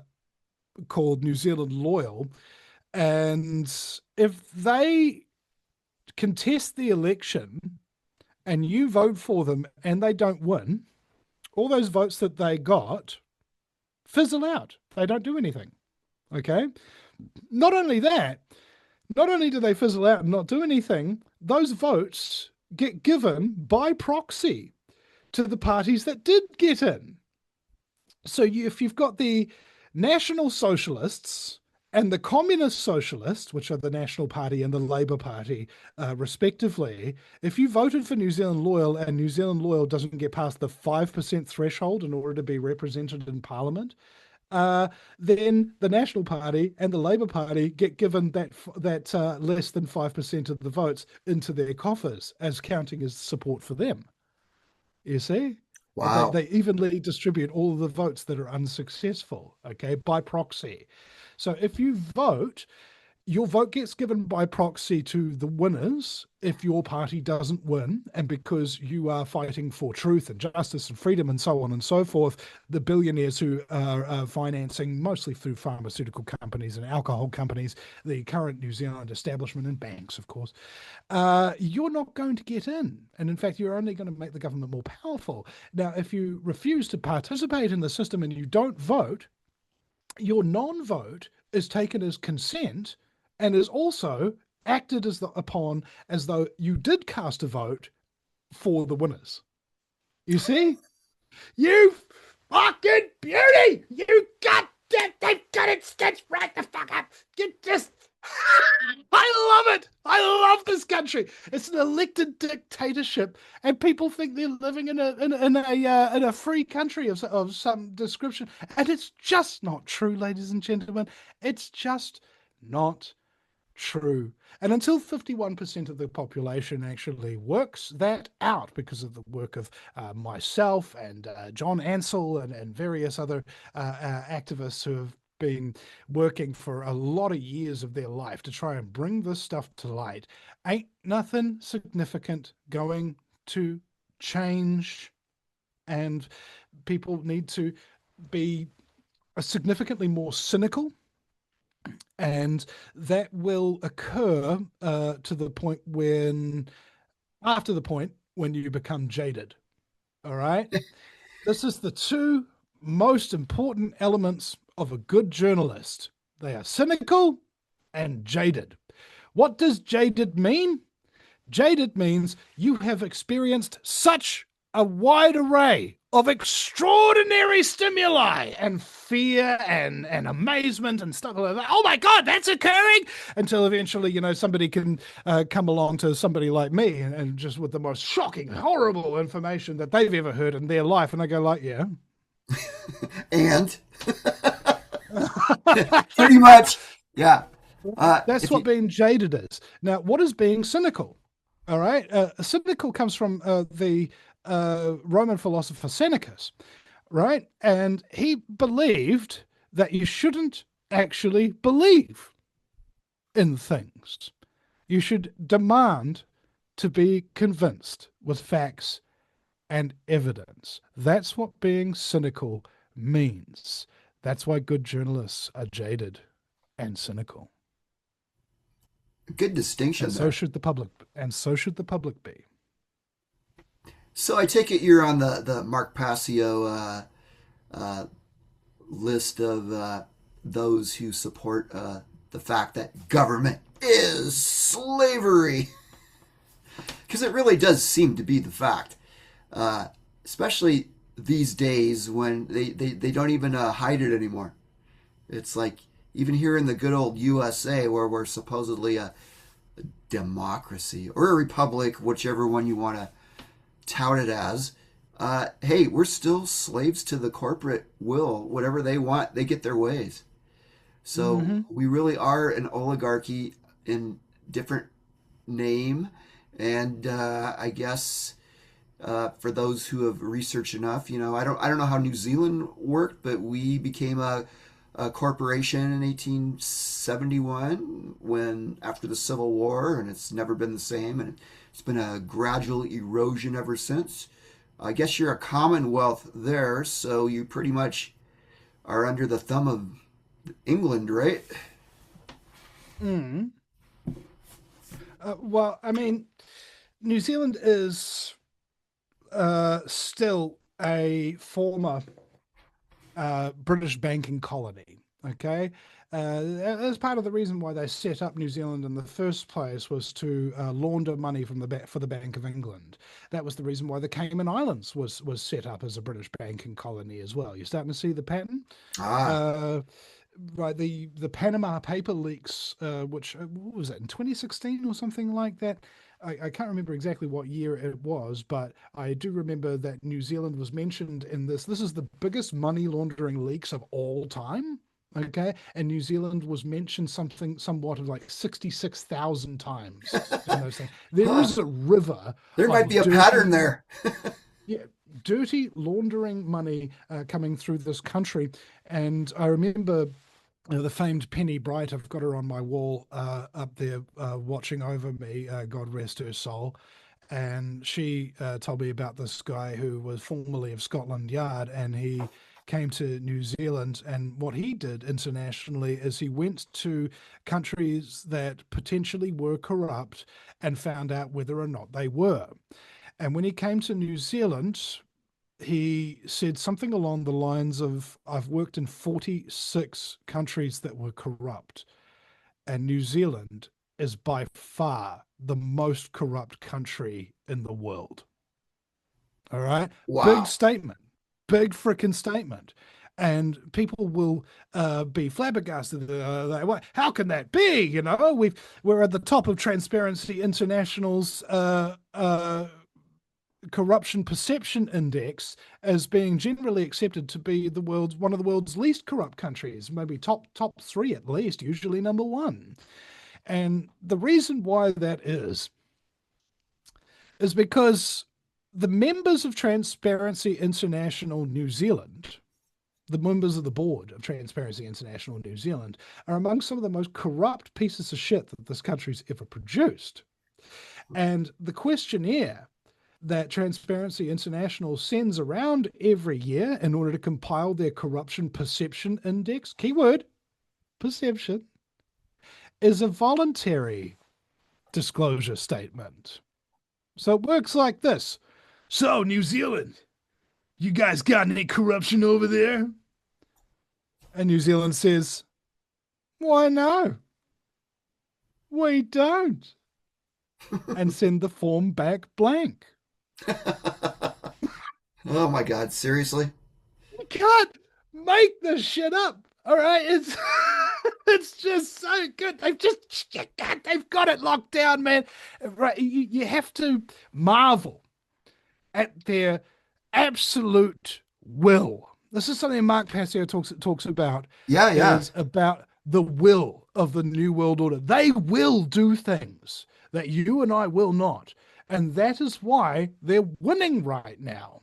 called New Zealand Loyal. And if they contest the election and you vote for them and they don't win, all those votes that they got fizzle out. They don't do anything. Okay. Not only that, not only do they fizzle out and not do anything, those votes get given by proxy to the parties that did get in. So if you've got the National Socialists and the Communist Socialists, which are the National Party and the Labour Party, respectively, if you voted for New Zealand Loyal and New Zealand Loyal doesn't get past the 5% threshold in order to be represented in Parliament, then the National Party and the Labour Party get given that less than 5% of the votes into their coffers as counting as support for them. You see? Wow. They evenly distribute all of the votes that are unsuccessful, okay, by proxy. So if you vote, your vote gets given by proxy to the winners if your party doesn't win, and because you are fighting for truth and justice and freedom and so on and so forth, the billionaires who are financing, mostly through pharmaceutical companies and alcohol companies, the current New Zealand establishment and banks, of course, you're not going to get in. And in fact, you're only going to make the government more powerful. Now, if you refuse to participate in the system and you don't vote, your non-vote is taken as consent and is also acted upon as though you did cast a vote for the winners. You see? You fucking beauty! You got that! They've got it stitched right the fuck up! You just... I love it! I love this country. It's an elected dictatorship, and people think they're living in a free country of some description, and it's just not true, ladies and gentlemen. It's just not true. And until 51% of the population actually works that out, because of the work of myself and John Ansell and various other activists who have been working for a lot of years of their life to try and bring this stuff to light, ain't nothing significant going to change. And people need to be significantly more cynical, and that will occur to the point after the point when you become jaded. All right. This is the two most important elements of a good journalist. They are cynical and jaded. What does jaded mean? Jaded means you have experienced such a wide array of extraordinary stimuli and fear and amazement and stuff like that. Oh my God, that's occurring! Until eventually, somebody can come along to somebody like me and just with the most shocking, horrible information that they've ever heard in their life. And I go like, yeah. And pretty much, yeah. That's what being jaded is. Now, what is being cynical? All right. Cynical comes from the Roman philosopher Senecus, right? And he believed that you shouldn't actually believe in things. You should demand to be convinced with facts and evidence. That's what being cynical means. That's why good journalists are jaded and cynical. Good distinction And there. so should the public. And so should the public be. So I take it you're on the Mark Passio list of those who support the fact that government is slavery. Because it really does seem to be the fact. Especially these days when they don't even hide it anymore. It's like, even here in the good old USA, where we're supposedly a democracy or a republic, whichever one you want to tout it as, hey, we're still slaves to the corporate will. Whatever they want, they get their ways. So we really are an oligarchy in different name. And I guess for those who have researched enough, I don't know how New Zealand worked, but we became a corporation in 1871 after the Civil War, and it's never been the same, and it's been a gradual erosion ever since. I guess you're a commonwealth there, so you pretty much are under the thumb of England, right? Well, I mean, New Zealand is still a former British banking colony. Okay, as part of the reason why they set up New Zealand in the first place was to launder money from for the Bank of England. That was the reason why the Cayman Islands was set up as a British banking colony as well. You're starting to see the pattern. Right, the Panama paper leaks, which what was that, in 2016 or something like that? I can't remember exactly what year it was, but I do remember that New Zealand was mentioned in this. This is the biggest money laundering leaks of all time. Okay, and New Zealand was mentioned somewhat of like 66,000 times in those things. There is a river. There might be a pattern there. Yeah, dirty laundering money coming through this country. And I remember The famed Penny Bright. I've got her on my wall up there watching over me. God rest her soul. And she told me about this guy who was formerly of Scotland Yard, and he came to New Zealand. And what he did internationally is he went to countries that potentially were corrupt and found out whether or not they were. And when he came to New Zealand, he said something along the lines of, I've worked in 46 countries that were corrupt, and New Zealand is by far the most corrupt country in the world. All right. Big Wow. statement, big freaking statement. And people will be flabbergasted. How can that be? You know, we're at the top of Transparency International's corruption perception index as being generally accepted to be the world's one of the world's least corrupt countries, maybe top three at least, usually number one. And the reason why that is because the members of Transparency International New Zealand, the members of the board of Transparency International New Zealand, are among some of the most corrupt pieces of shit that this country's ever produced. And the questionnaire that Transparency International sends around every year in order to compile their corruption perception index, keyword perception, is a voluntary disclosure statement. So it works like this. So, New Zealand, you guys got any corruption over there? And New Zealand says, why no? We don't. And send the form back blank. Oh my God, seriously? You can't make this shit up. All right. It's it's just so good. They've got it locked down, man. Right. You have to marvel at their absolute will. This is something Mark Passio talks about, Yeah, yeah. is about the will of the New World Order. They will do things that you and I will not. And that is why they're winning right now.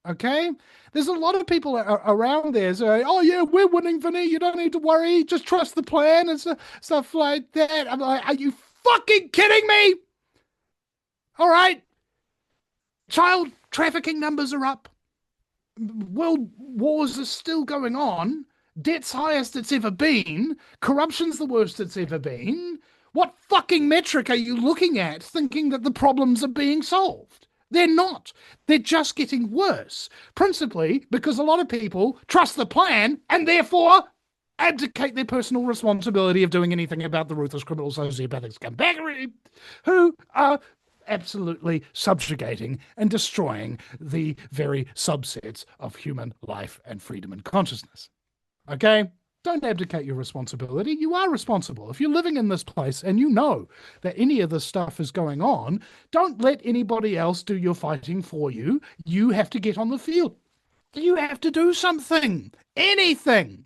Okay, there's a lot of people around there saying, "Oh yeah, we're winning, Vinny. You don't need to worry. Just trust the plan and stuff like that." I'm like, "Are you fucking kidding me?" All right, child trafficking numbers are up. World wars are still going on. Debt's highest it's ever been. Corruption's the worst it's ever been. What fucking metric are you looking at thinking that the problems are being solved? They're not. They're just getting worse. Principally because a lot of people trust the plan and therefore abdicate their personal responsibility of doing anything about the ruthless criminal sociopathic scumbaggery who are absolutely subjugating and destroying the very subsets of human life and freedom and consciousness. Okay? Don't abdicate your responsibility. You are responsible. If you're living in this place and you know that any of this stuff is going on, don't let anybody else do your fighting for you. You have to get on the field. You have to do something. Anything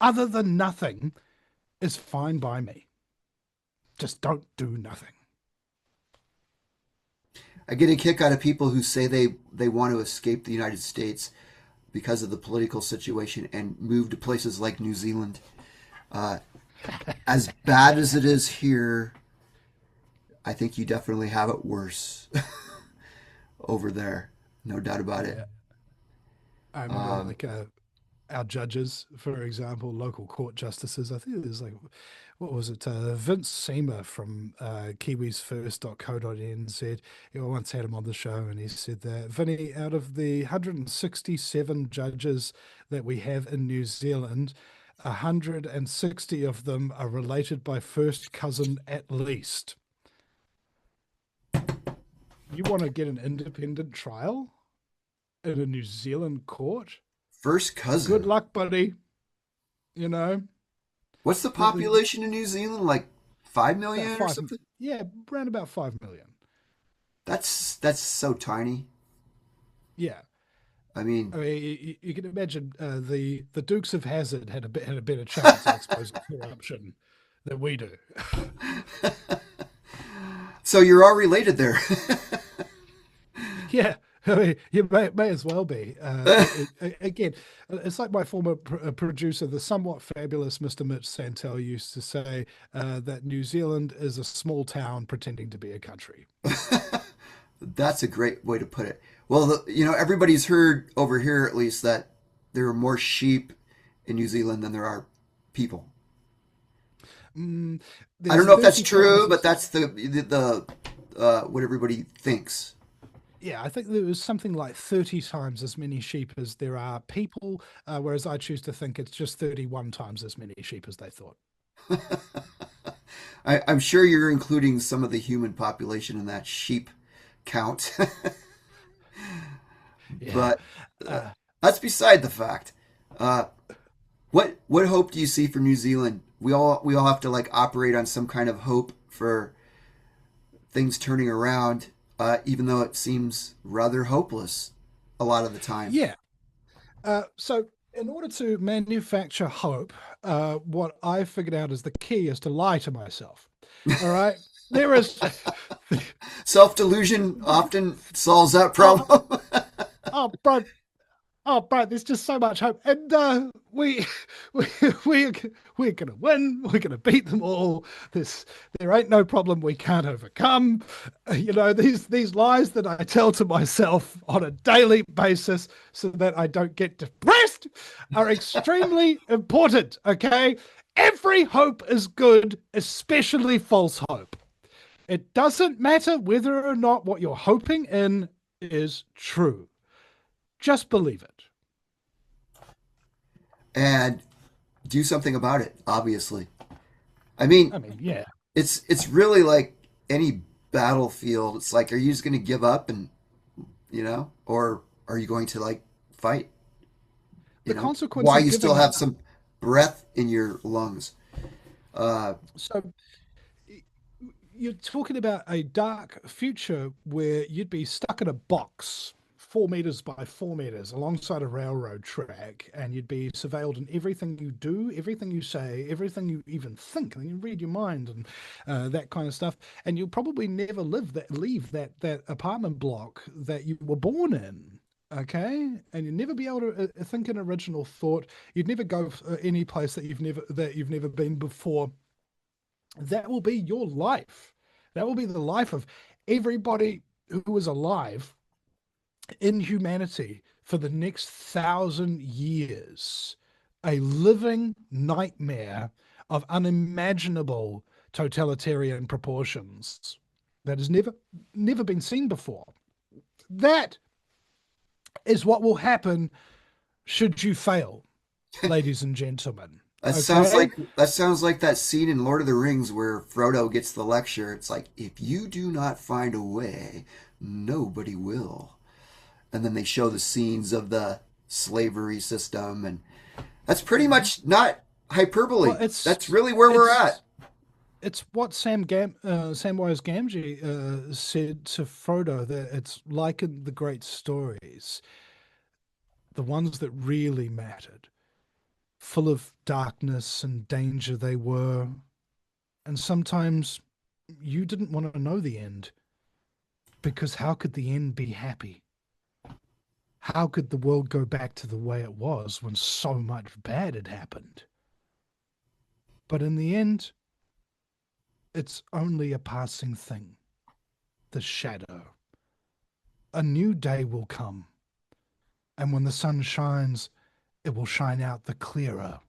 other than nothing is fine by me. Just don't do nothing. I get a kick out of people who say they want to escape the United States because of the political situation and move to places like New Zealand. Uh, as bad as it is here, I think you definitely have it worse over there. No doubt about it. Yeah. I remember Um, like our judges, for example, local court justices. I think there's like, what was it? Vince Seamer from kiwisfirst.co.nz. I once had him on the show, and he said that, Vinny, out of the 167 judges that we have in New Zealand, 160 of them are related by first cousin at least. You want to get an independent trial in a New Zealand court? First Good cousin. luck, buddy. You know, What's the the population in New Zealand? Like 5 about million or five, something? yeah, around about 5 million. That's so tiny. Yeah, I I mean, mean, you can imagine the Dukes of Hazzard had a better chance of exposing corruption than we do. so you're all related there. Yeah, I mean, you may as well be. Again, it's like my former producer, the somewhat fabulous Mr. Mitch Santel, used to say that New Zealand is a small town pretending to be a country. That's a great way to put it. Well, everybody's heard over here at least that there are more sheep in New Zealand than there are people. Mm, I there's don't know if that's 30 true, times but as that's what everybody thinks. Yeah, I think there was something like 30 times as many sheep as there are people, whereas I choose to think it's just 31 times as many sheep as they thought. I'm sure you're including some of the human population in that sheep count, Yeah. but uh, Uh, that's beside the fact. Uh, what hope do you see for New Zealand? We all have to like operate on some kind of hope for things turning around, even though it seems rather hopeless a lot of the time. yeah. So, in order to manufacture hope, what I figured out is the key is to lie to myself. All right. There is. Self delusion often solves that Oh, problem. oh, bro, oh, bro, there's just so much hope, and we we we're gonna win. We're gonna beat them all. There ain't no problem we can't overcome. These lies that I tell to myself on a daily basis so that I don't get depressed are extremely important. Okay, every hope is good, especially false hope. It doesn't matter whether or not what you're hoping in is true. Just believe it. And do something about it, obviously. I mean, I mean, yeah. it's really like any battlefield. It's like, are you just going to give up and, or are you going to like fight, The consequence while of you still giving have up. some breath in your lungs? Uh, So you're talking about a dark future where you'd be stuck in a box 4 meters by 4 meters alongside a railroad track, and you'd be surveilled in everything you do, everything you say, everything you even think, and you read your mind and that kind of stuff. And you'll probably never leave that apartment block that you were born in. Okay, and you'd never be able to think an original thought. You'd never go any place that you've never been before. That will be your life. That will be the life of everybody who is alive in humanity for the next 1,000 years. A living nightmare of unimaginable totalitarian proportions that has never been seen before. That is what will happen should you fail, ladies and gentlemen. that sounds Okay? like that sounds like that scene in Lord of the Rings where Frodo gets the lecture. It's like, if you do not find a way, nobody will. And then they show the scenes of the slavery system, and that's pretty Mhm. much not Well, hyperbole. it's That's really where we're at. it's it's what Samwise Gamgee said to Frodo, that it's like in the great stories, the ones that really mattered, full of darkness and danger they were, and sometimes you didn't want to know the end, because how could the end be happy? How could the world go back to the way it was when so much bad had happened? But in the end, it's only a passing thing, the shadow. A new day will come, and when the sun shines, it will shine out the clearer.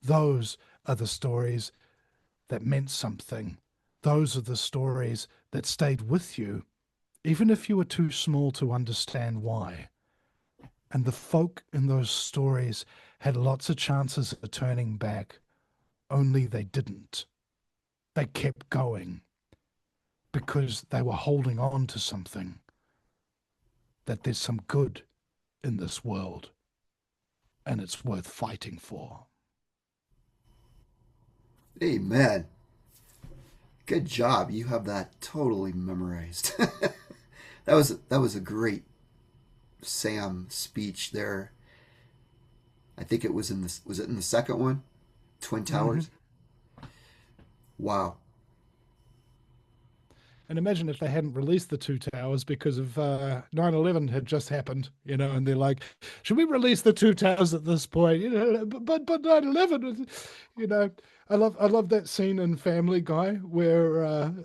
Those are the stories that meant something. Those are the stories that stayed with you, even if you were too small to understand why. And the folk in those stories had lots of chances of turning back, only they didn't. They kept going because they were holding on to something, that there's some good in this world and it's worth fighting for. Amen. Good job. You have that totally memorized. that was a great Sam speech there. I think it was it in the second one? Twin Mm-hmm. Towers. Wow. And imagine if they hadn't released the two towers because of 9/11 had just happened, and they're like, should we release the two towers at this point? But 9/11, you know. I love that scene in Family Guy where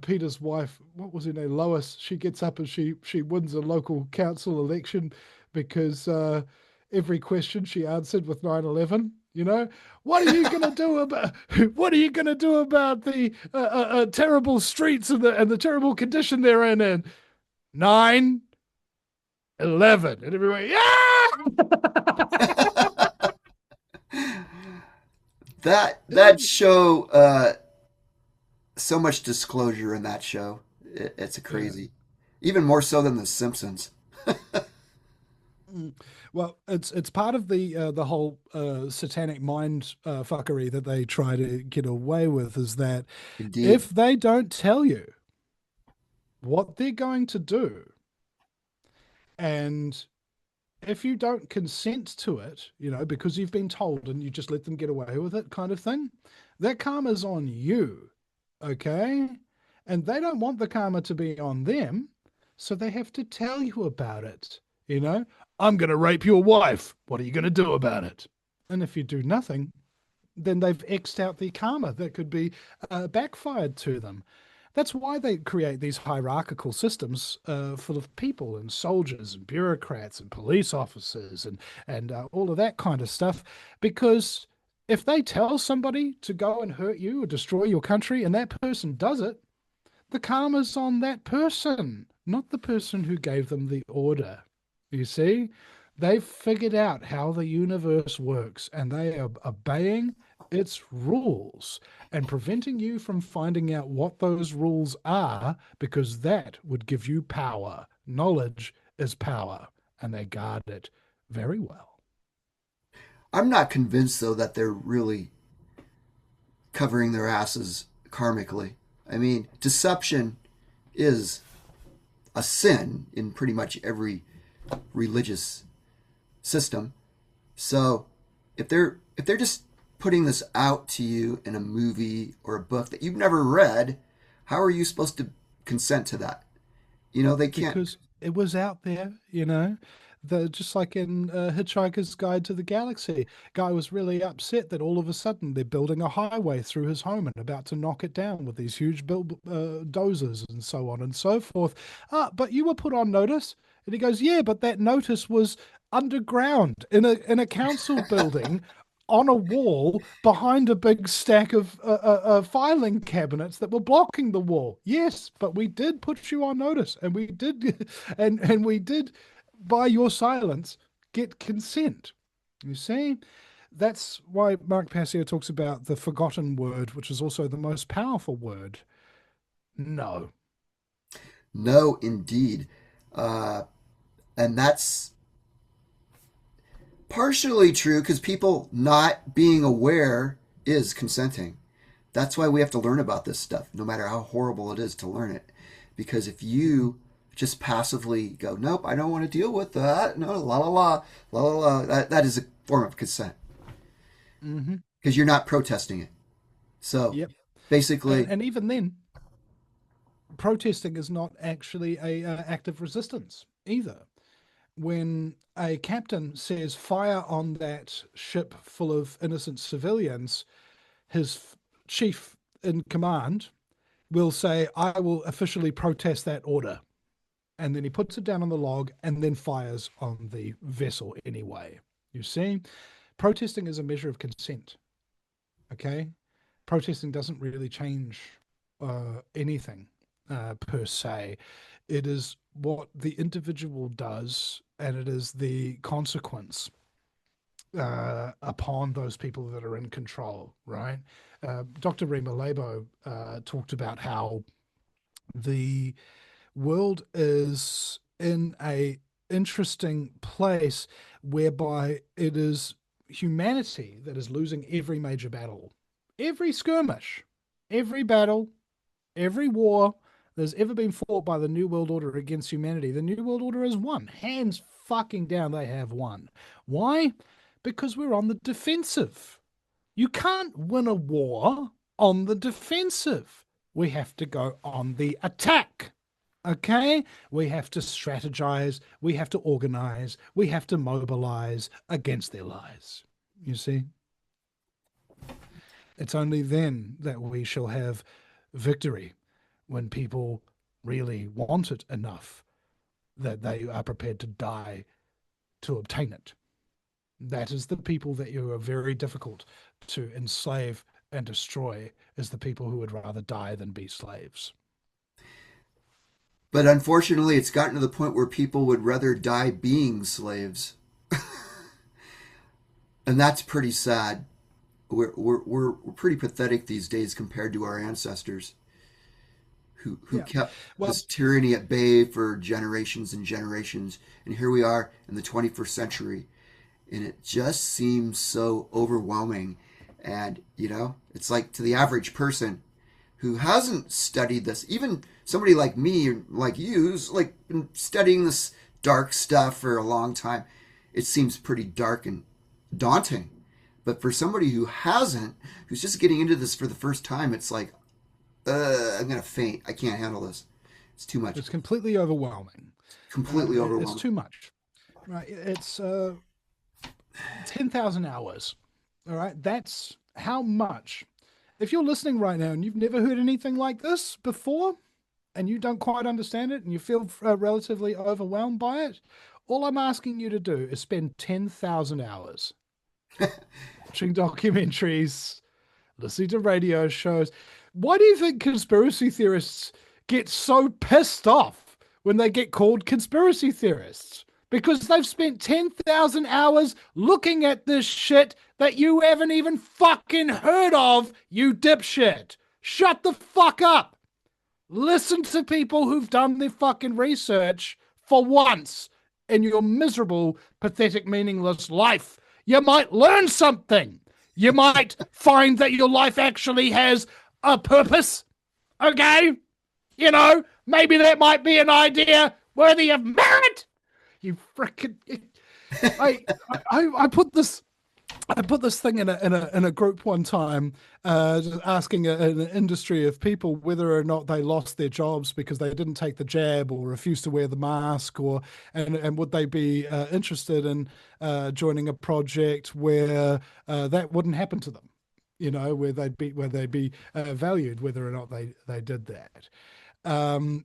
Peter's wife, what was her name, Lois, she gets up and she wins a local council election because every question she answered with 9/11. What are you gonna do about what are you gonna do about the terrible streets and the terrible condition they're in? And 9/11, and everybody, yeah. That show, so much disclosure in that show. It's Yeah. crazy, even more so than The Simpsons. Mm. Well, it's part of the whole satanic mind fuckery that they try to get away with is that Indeed. if they don't tell you what they're going to do, and if you don't consent to it, because you've been told and you just let them get away with it, kind of thing, that karma's on you, okay? And they don't want the karma to be on them, so they have to tell you about it. You know, I'm going to rape your wife. What are you going to do about it? And if you do nothing, then they've X'd out the karma that could be backfired to them. That's why they create these hierarchical systems full of people and soldiers and bureaucrats and police officers and all of that kind of stuff. Because if they tell somebody to go and hurt you or destroy your country and that person does it, the karma's on that person, not the person who gave them the order. You see, they've figured out how the universe works and they are obeying its rules and preventing you from finding out what those rules are because that would give you power. Knowledge is power, and they guard it very well. I'm not convinced though that they're really covering their asses karmically. I mean, deception is a sin in pretty much every religious system. So if they're just putting this out to you in a movie or a book that you've never read, how are you supposed to consent to that? They can't. Because it was out there. Just like in Hitchhiker's Guide to the Galaxy, guy was really upset that all of a sudden they're building a highway through his home and about to knock it down with these huge dozers and so on and so forth. But you were put on notice, and he goes, "Yeah, but that notice was underground in a council building." On a wall behind a big stack of filing cabinets that were blocking the wall. Yes, but we did put you on notice, and we did, and we did, by your silence, get consent. You see, that's why Mark Passio talks about the forgotten word, which is also the most powerful word. No. No, indeed. Uh, and that's partially true because people not being aware is consenting. That's why we have to learn about this stuff, no matter how horrible it is to learn it. Because if you just passively go, nope, I don't want to deal with that, no, la la la, la la la, that is a form of consent Hmm. because you're not protesting it. So Yep. And basically, and even then, protesting is not actually a active resistance either. When a captain says fire on that ship full of innocent civilians, his chief in command will say, I will officially protest that order. And then he puts it down on the log and then fires on the vessel anyway. You see, protesting is a measure of consent. Okay. Protesting doesn't really change anything per se. It is what the individual does, and it is the consequence upon those people that are in control, right? Dr. Rima Labo talked about how the world is in a interesting place whereby it is humanity that is losing every major battle, every skirmish, every battle, every war there's ever been fought by the New World Order against humanity. The New World Order has won. Hands fucking down, they have won. Why? Because we're on the defensive. You can't win a war on the defensive. we have to go on the attack. Okay? We have to strategize, we have to organize, we have to mobilize against their lies. You see? It's only then that we shall have victory, when people really want it enough that they are prepared to die to obtain it. That is the people that you are very difficult to enslave and destroy, is the people who would rather die than be slaves. But unfortunately, it's gotten to the point where people would rather die being slaves. And that's pretty sad. We're pretty pathetic these days compared to our ancestors who Yeah. kept Well, this tyranny at bay for generations and generations. And here we are in the 21st century. And it just seems so overwhelming. And, it's like to the average person who hasn't studied this, even somebody like me or like you, who's like been studying this dark stuff for a long time, it seems pretty dark and daunting. But for somebody who hasn't, who's just getting into this for the first time, it's like, I'm gonna faint. I can't handle this. It's too much. it's completely overwhelming. Completely It's overwhelming. too much. Right? It's 10,000 hours. All right? That's how much. If you're listening right now and you've never heard anything like this before, and you don't quite understand it and you feel relatively overwhelmed by it, all I'm asking you to do is spend 10,000 hours watching documentaries, listening to radio shows. Why do you think conspiracy theorists get so pissed off when they get called conspiracy theorists? Because they've spent 10,000 hours looking at this shit that you haven't even fucking heard of, you dipshit. Shut the fuck up. Listen to people who've done their fucking research for once in your miserable, pathetic, meaningless life. You might learn something. You might find that your life actually has a purpose. Okay? Maybe that might be an idea worthy of merit. You frickin'. I, I put this thing in a group one time, just asking an industry of people whether or not they lost their jobs because they didn't take the jab or refused to wear the mask, and would they be interested in joining a project where that wouldn't happen to them, where they'd be valued whether or not they did that. And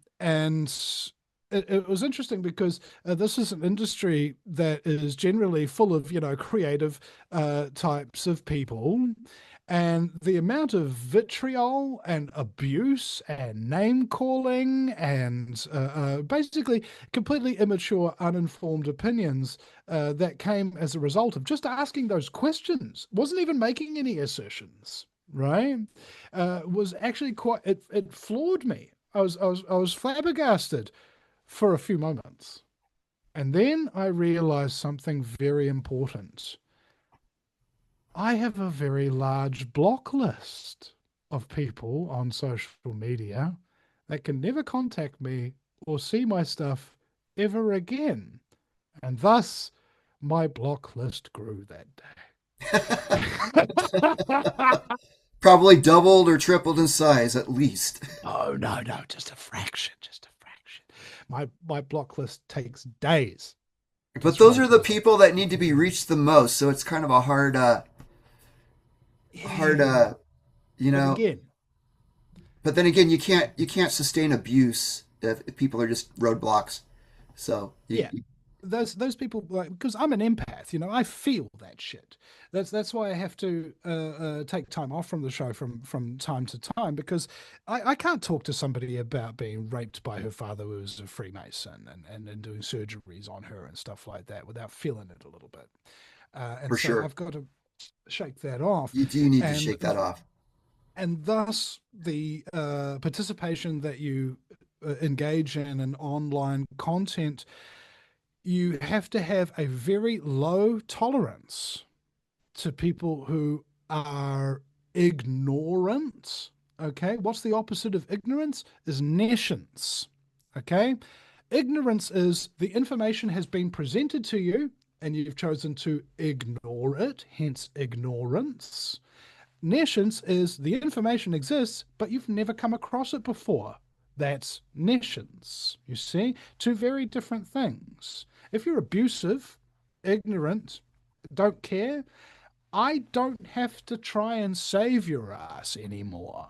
it was interesting because this is an industry that is generally full of, creative types of people. And the amount of vitriol and abuse and name calling and basically completely immature, uninformed opinions that came as a result of just asking those questions, wasn't even making any assertions, right? Was actually quite, it floored me. I was flabbergasted for a few moments. And then I realized something very important. I have a very large block list of people on social media that can never contact me or see my stuff ever again. And thus, my block list grew that day. Probably doubled or tripled in size at least. Oh, no, no, just a fraction, just a fraction. My block list takes days to But those are scroll the through. people that need to be reached the most. So it's kind of a hard, Yeah. you But know. again, But then again, you can't sustain abuse if people are just roadblocks. So yeah, those people, like, because I'm an empath, I feel that shit. That's why I have to take time off from the show from time to time, because I can't talk to somebody about being raped by her father who was a Freemason, and doing surgeries on her and stuff like that without feeling it a little bit. And for so sure, I've got to shake that off. you do need to And shake that off. thus the participation that you engage in online content, you have to have a very low tolerance to people who are ignorant. Okay, what's the opposite of ignorance? Is nescience. Okay, ignorance is the information has been presented to you and you've chosen to ignore it, hence ignorance. Nescience is the information exists, but you've never come across it before. That's nescience. You see? Two very different things. If you're abusive, ignorant, don't care, I don't have to try and save your ass anymore.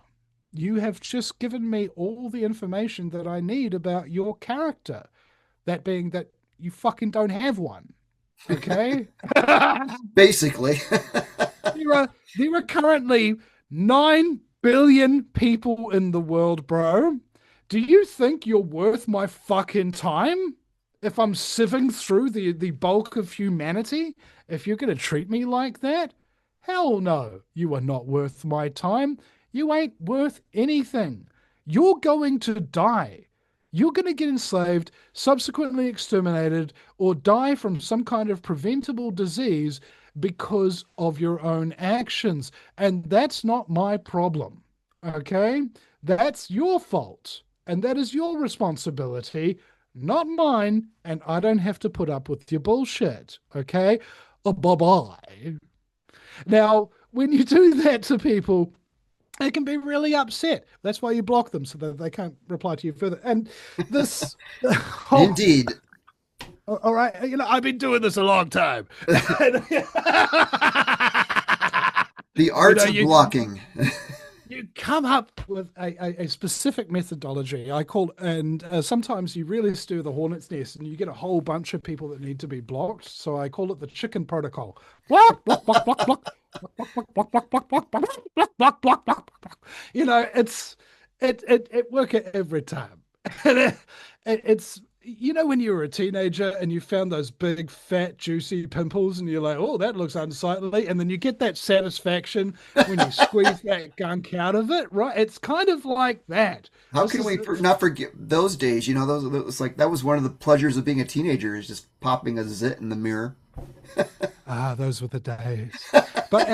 You have just given me all the information that I need about your character. That being that you fucking don't have one. Okay? Basically. There are currently 9 billion people in the world, bro. Do you think you're worth my fucking time? If I'm sieving through the bulk of humanity, if you're going to treat me like that? Hell no, you are not worth my time. You ain't worth anything. You're going to die. You're going to get enslaved, subsequently exterminated, or die from some kind of preventable disease because of your own actions. And that's not my problem. Okay? That's your fault. And that is your responsibility, not mine. And I don't have to put up with your bullshit. Okay? Bye bye. Now, when you do that to people, they can be really upset. That's why you block them so that they can't reply to you further. And this, oh, Indeed. all right, I've been doing this a long time. The you art know, of you blocking. you come up with a specific methodology. I call, and sometimes you really stir the hornet's nest, and you get a whole bunch of people that need to be blocked. So I call it the chicken protocol. Block, block, block, block, block. Block, block, block, block, block, block, block, block, block, block, block. It work every time. It's when you were a teenager and you found those big fat juicy pimples and you're like, oh, that looks unsightly, and then you get that satisfaction when you squeeze that gunk out of it, right? It's kind of like that. How This can is we not forget those days? Those it was like that was one of the pleasures of being a teenager is just popping a zit in the mirror. those were the days. But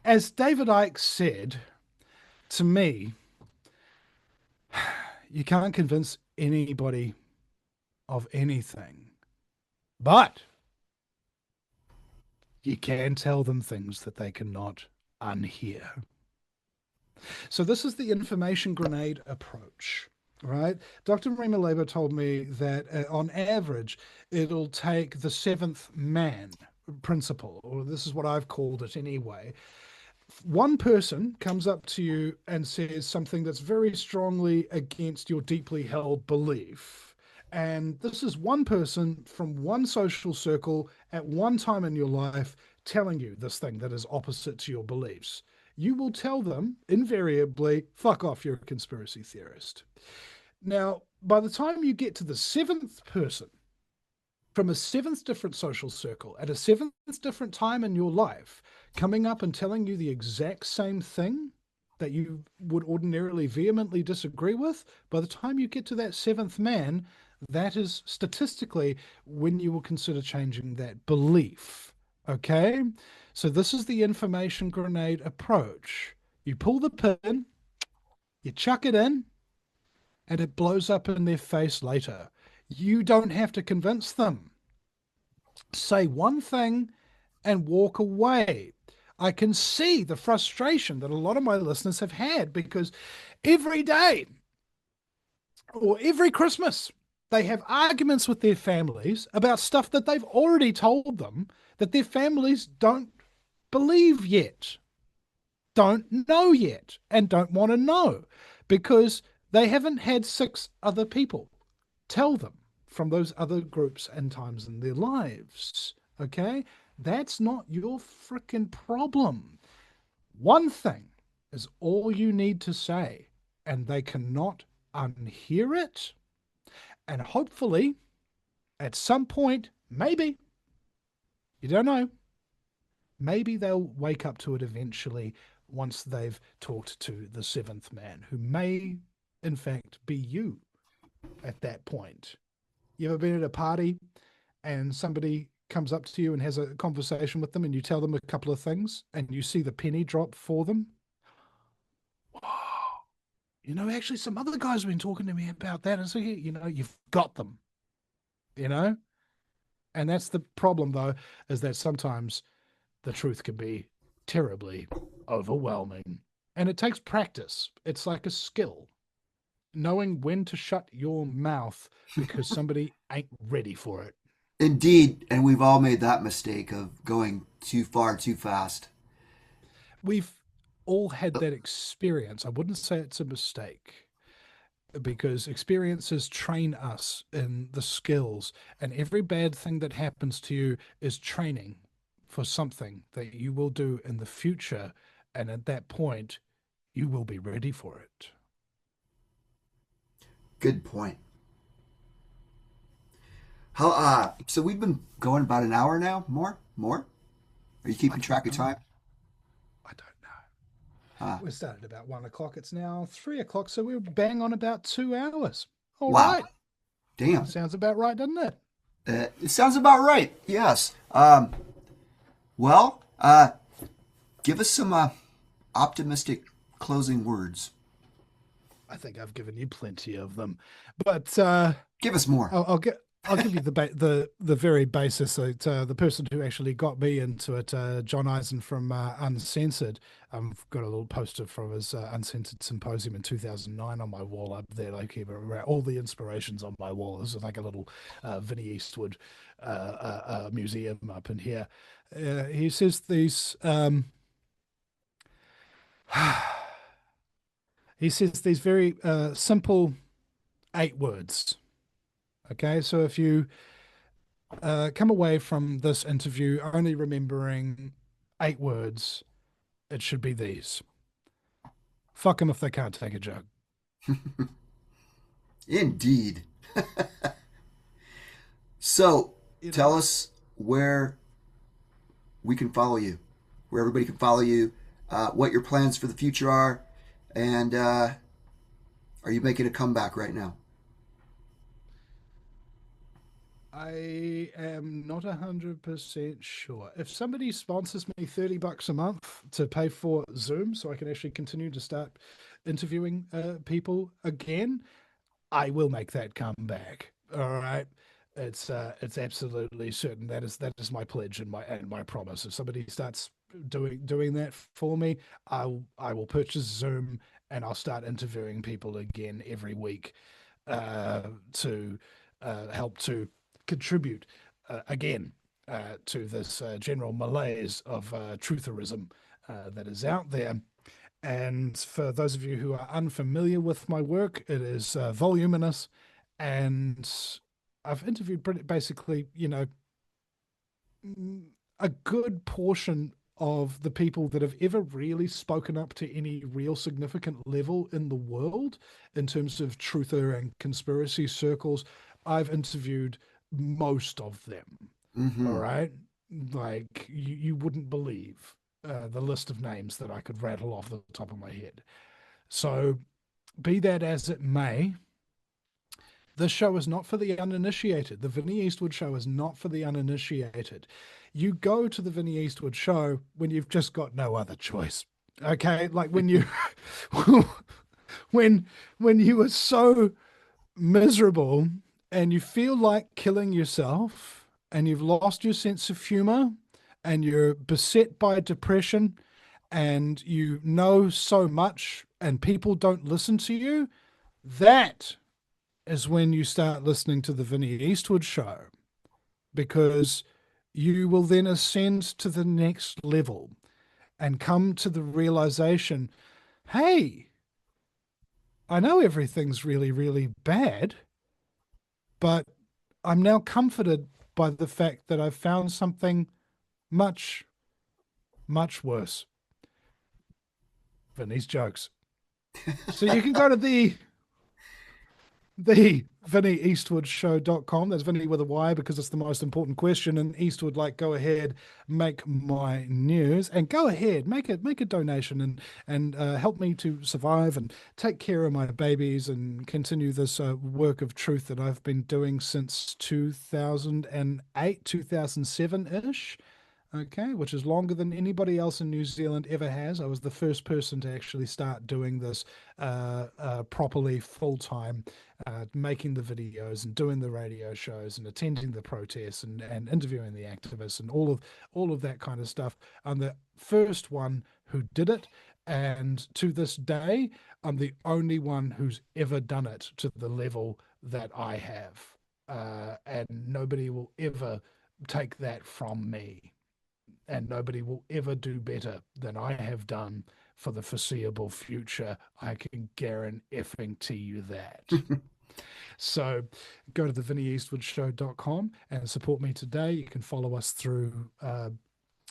as David Icke said to me, you can't convince anybody of anything, but you can tell them things that they cannot unhear. So this is the information grenade approach, right? Dr. Rima Labour told me that on average, it'll take the seventh man principle, or this is what I've called it anyway. One person comes up to you and says something that's very strongly against your deeply held belief. And this is one person from one social circle at one time in your life telling you this thing that is opposite to your beliefs. You will tell them invariably, fuck off, you're a conspiracy theorist. Now, by the time you get to the seventh person from a seventh different social circle at a seventh different time in your life, coming up and telling you the exact same thing that you would ordinarily vehemently disagree with, by the time you get to that seventh man, that is statistically when you will consider changing that belief. Okay? So this is the information grenade approach. You pull the pin, you chuck it in, and it blows up in their face later. You don't have to convince them. Say one thing and walk away. I can see the frustration that a lot of my listeners have had because every day or every Christmas, they have arguments with their families about stuff that they've already told them that their families don't believe yet, don't know yet, and don't want to know because they haven't had six other people tell them from those other groups and times in their lives. Okay? That's not your freaking problem. One thing is all you need to say, and they cannot unhear it. And hopefully, at some point, maybe, you don't know, maybe they'll wake up to it eventually once they've talked to the seventh man, who may, in fact, be you at that point. You ever been at a party and somebody comes up to you and has a conversation with them and you tell them a couple of things and you see the penny drop for them? Wow. Actually, some other guys have been talking to me about that. And so, you've got them, you know? And that's the problem, though, is that sometimes the truth can be terribly overwhelming. And it takes practice. It's like a skill, knowing when to shut your mouth because somebody ain't ready for it. Indeed, and we've all made that mistake of going too far too fast. We've all had that experience. I wouldn't say it's a mistake because experiences train us in the skills, and every bad thing that happens to you is training for something that you will do in the future. And at that point, you will be ready for it. Good point. How so we've been going about an hour now? More? Are you I keeping don't track of know. time? I don't know. Uh, We started about 1 o'clock. It's now 3 o'clock. So we're bang on about 2 hours. All wow. right. Damn. Sounds about right, doesn't it? It sounds about right. Yes. Well, give us some optimistic closing words. I think I've given you plenty of them, but Give us more. I'll give you the very basis. That, the person who actually got me into it, John Eisen from Uncensored. I've got a little poster from his Uncensored symposium in 2009 on my wall up there. Like all the inspirations on my wall. This is like a little Vinny Eastwood museum up in here. He says these. He says these very simple 8 words. Okay, so if you come away from this interview only remembering 8 words, it should be these: fuck them if they can't take a joke. Indeed. So, You know, tell us where we can follow you, where everybody can follow you, what your plans for the future are, and are you making a comeback right now? I am not 100% sure. If somebody sponsors me $30 a month to pay for Zoom so I can actually continue to start interviewing people again, I will make that comeback. All right. It's absolutely certain. That is my pledge and my promise. If somebody starts doing that for me, I will purchase Zoom and I'll start interviewing people again every week to help to contribute again to this general malaise of trutherism that is out there. And for those of you who are unfamiliar with my work, it is voluminous, and I've interviewed basically, a good portion of the people that have ever really spoken up to any real significant level in the world in terms of truther and conspiracy circles. I've interviewed most of them. All Mm-hmm. right. Like you wouldn't believe the list of names that I could rattle off the top of my head. So, be that as it may, this show is not for the uninitiated. The Vinny Eastwood show is not for the uninitiated. You go to the Vinny Eastwood show when you've just got no other choice. Okay? Like when you when you are so miserable and you feel like killing yourself and you've lost your sense of humor and you're beset by depression and you know so much and people don't listen to you, that is when you start listening to the Vinny Eastwood show because you will then ascend to the next level and come to the realization, hey, I know everything's really, really bad, but I'm now comforted by the fact that I've found something much, much worse. Vinny's jokes. So you can go to the VinnyEastwoodShow.com. That's Vinny with a Y because it's the most important question. And Eastwood, like, go ahead, make my news, and go ahead, make a donation and help me to survive and take care of my babies and continue this work of truth that I've been doing since 2008, 2007 ish. Okay, which is longer than anybody else in New Zealand ever has. I was the first person to actually start doing this properly full time, making the videos and doing the radio shows and attending the protests and interviewing the activists and all of that kind of stuff. I'm the first one who did it, and to this day, I'm the only one who's ever done it to the level that I have, and nobody will ever take that from me, and nobody will ever do better than I have done for the foreseeable future. I can guarantee you that. So go to the VinnyEastwoodShow.com and support me today. You can follow us through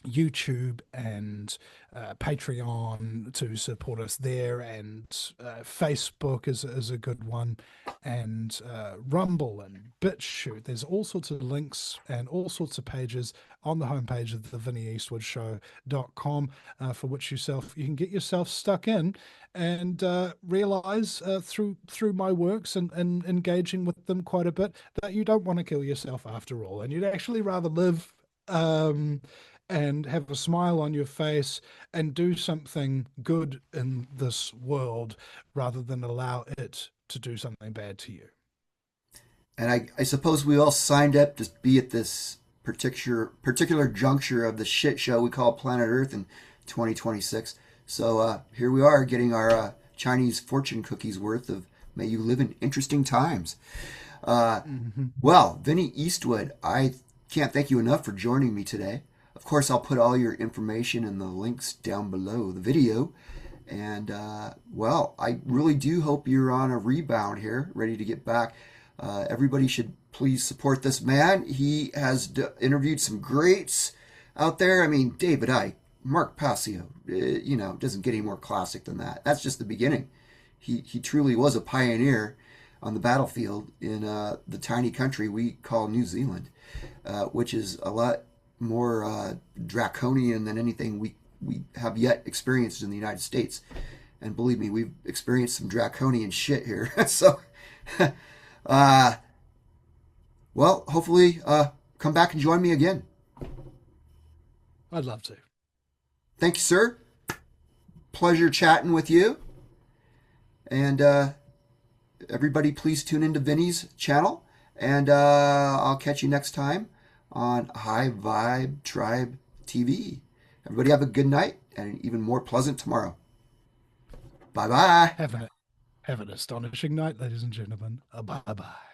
YouTube and Patreon to support us there, and Facebook is a good one, and Rumble and BitChute. There's all sorts of links and all sorts of pages on the homepage of the VinnyEastwoodShow.com for which you can get yourself stuck in and realize through my works and engaging with them quite a bit that you don't want to kill yourself after all, and you'd actually rather live. And have a smile on your face and do something good in this world rather than allow it to do something bad to you. And I suppose we all signed up to be at this particular juncture of the shit show we call Planet Earth in 2026. So here we are getting our Chinese fortune cookies worth of may you live in interesting times. Well, Vinny Eastwood, I can't thank you enough for joining me today. Of course, I'll put all your information and the links down below the video. And, well, I really do hope you're on a rebound here, ready to get back. Everybody should please support this man. He has interviewed some greats out there. I mean, David Icke, Mark Passio, doesn't get any more classic than that. That's just the beginning. He truly was a pioneer on the battlefield in the tiny country we call New Zealand, which is a lot more draconian than anything we have yet experienced in the United States. And believe me, we've experienced some draconian shit here. So, well, hopefully come back and join me again. I'd love to. Thank you, sir. Pleasure chatting with you. And everybody, please tune into Vinny's channel. And I'll catch you next time on High Vibe Tribe TV. Everybody have a good night and an even more pleasant tomorrow. Bye-bye. Have an astonishing night, ladies and gentlemen. Bye-bye.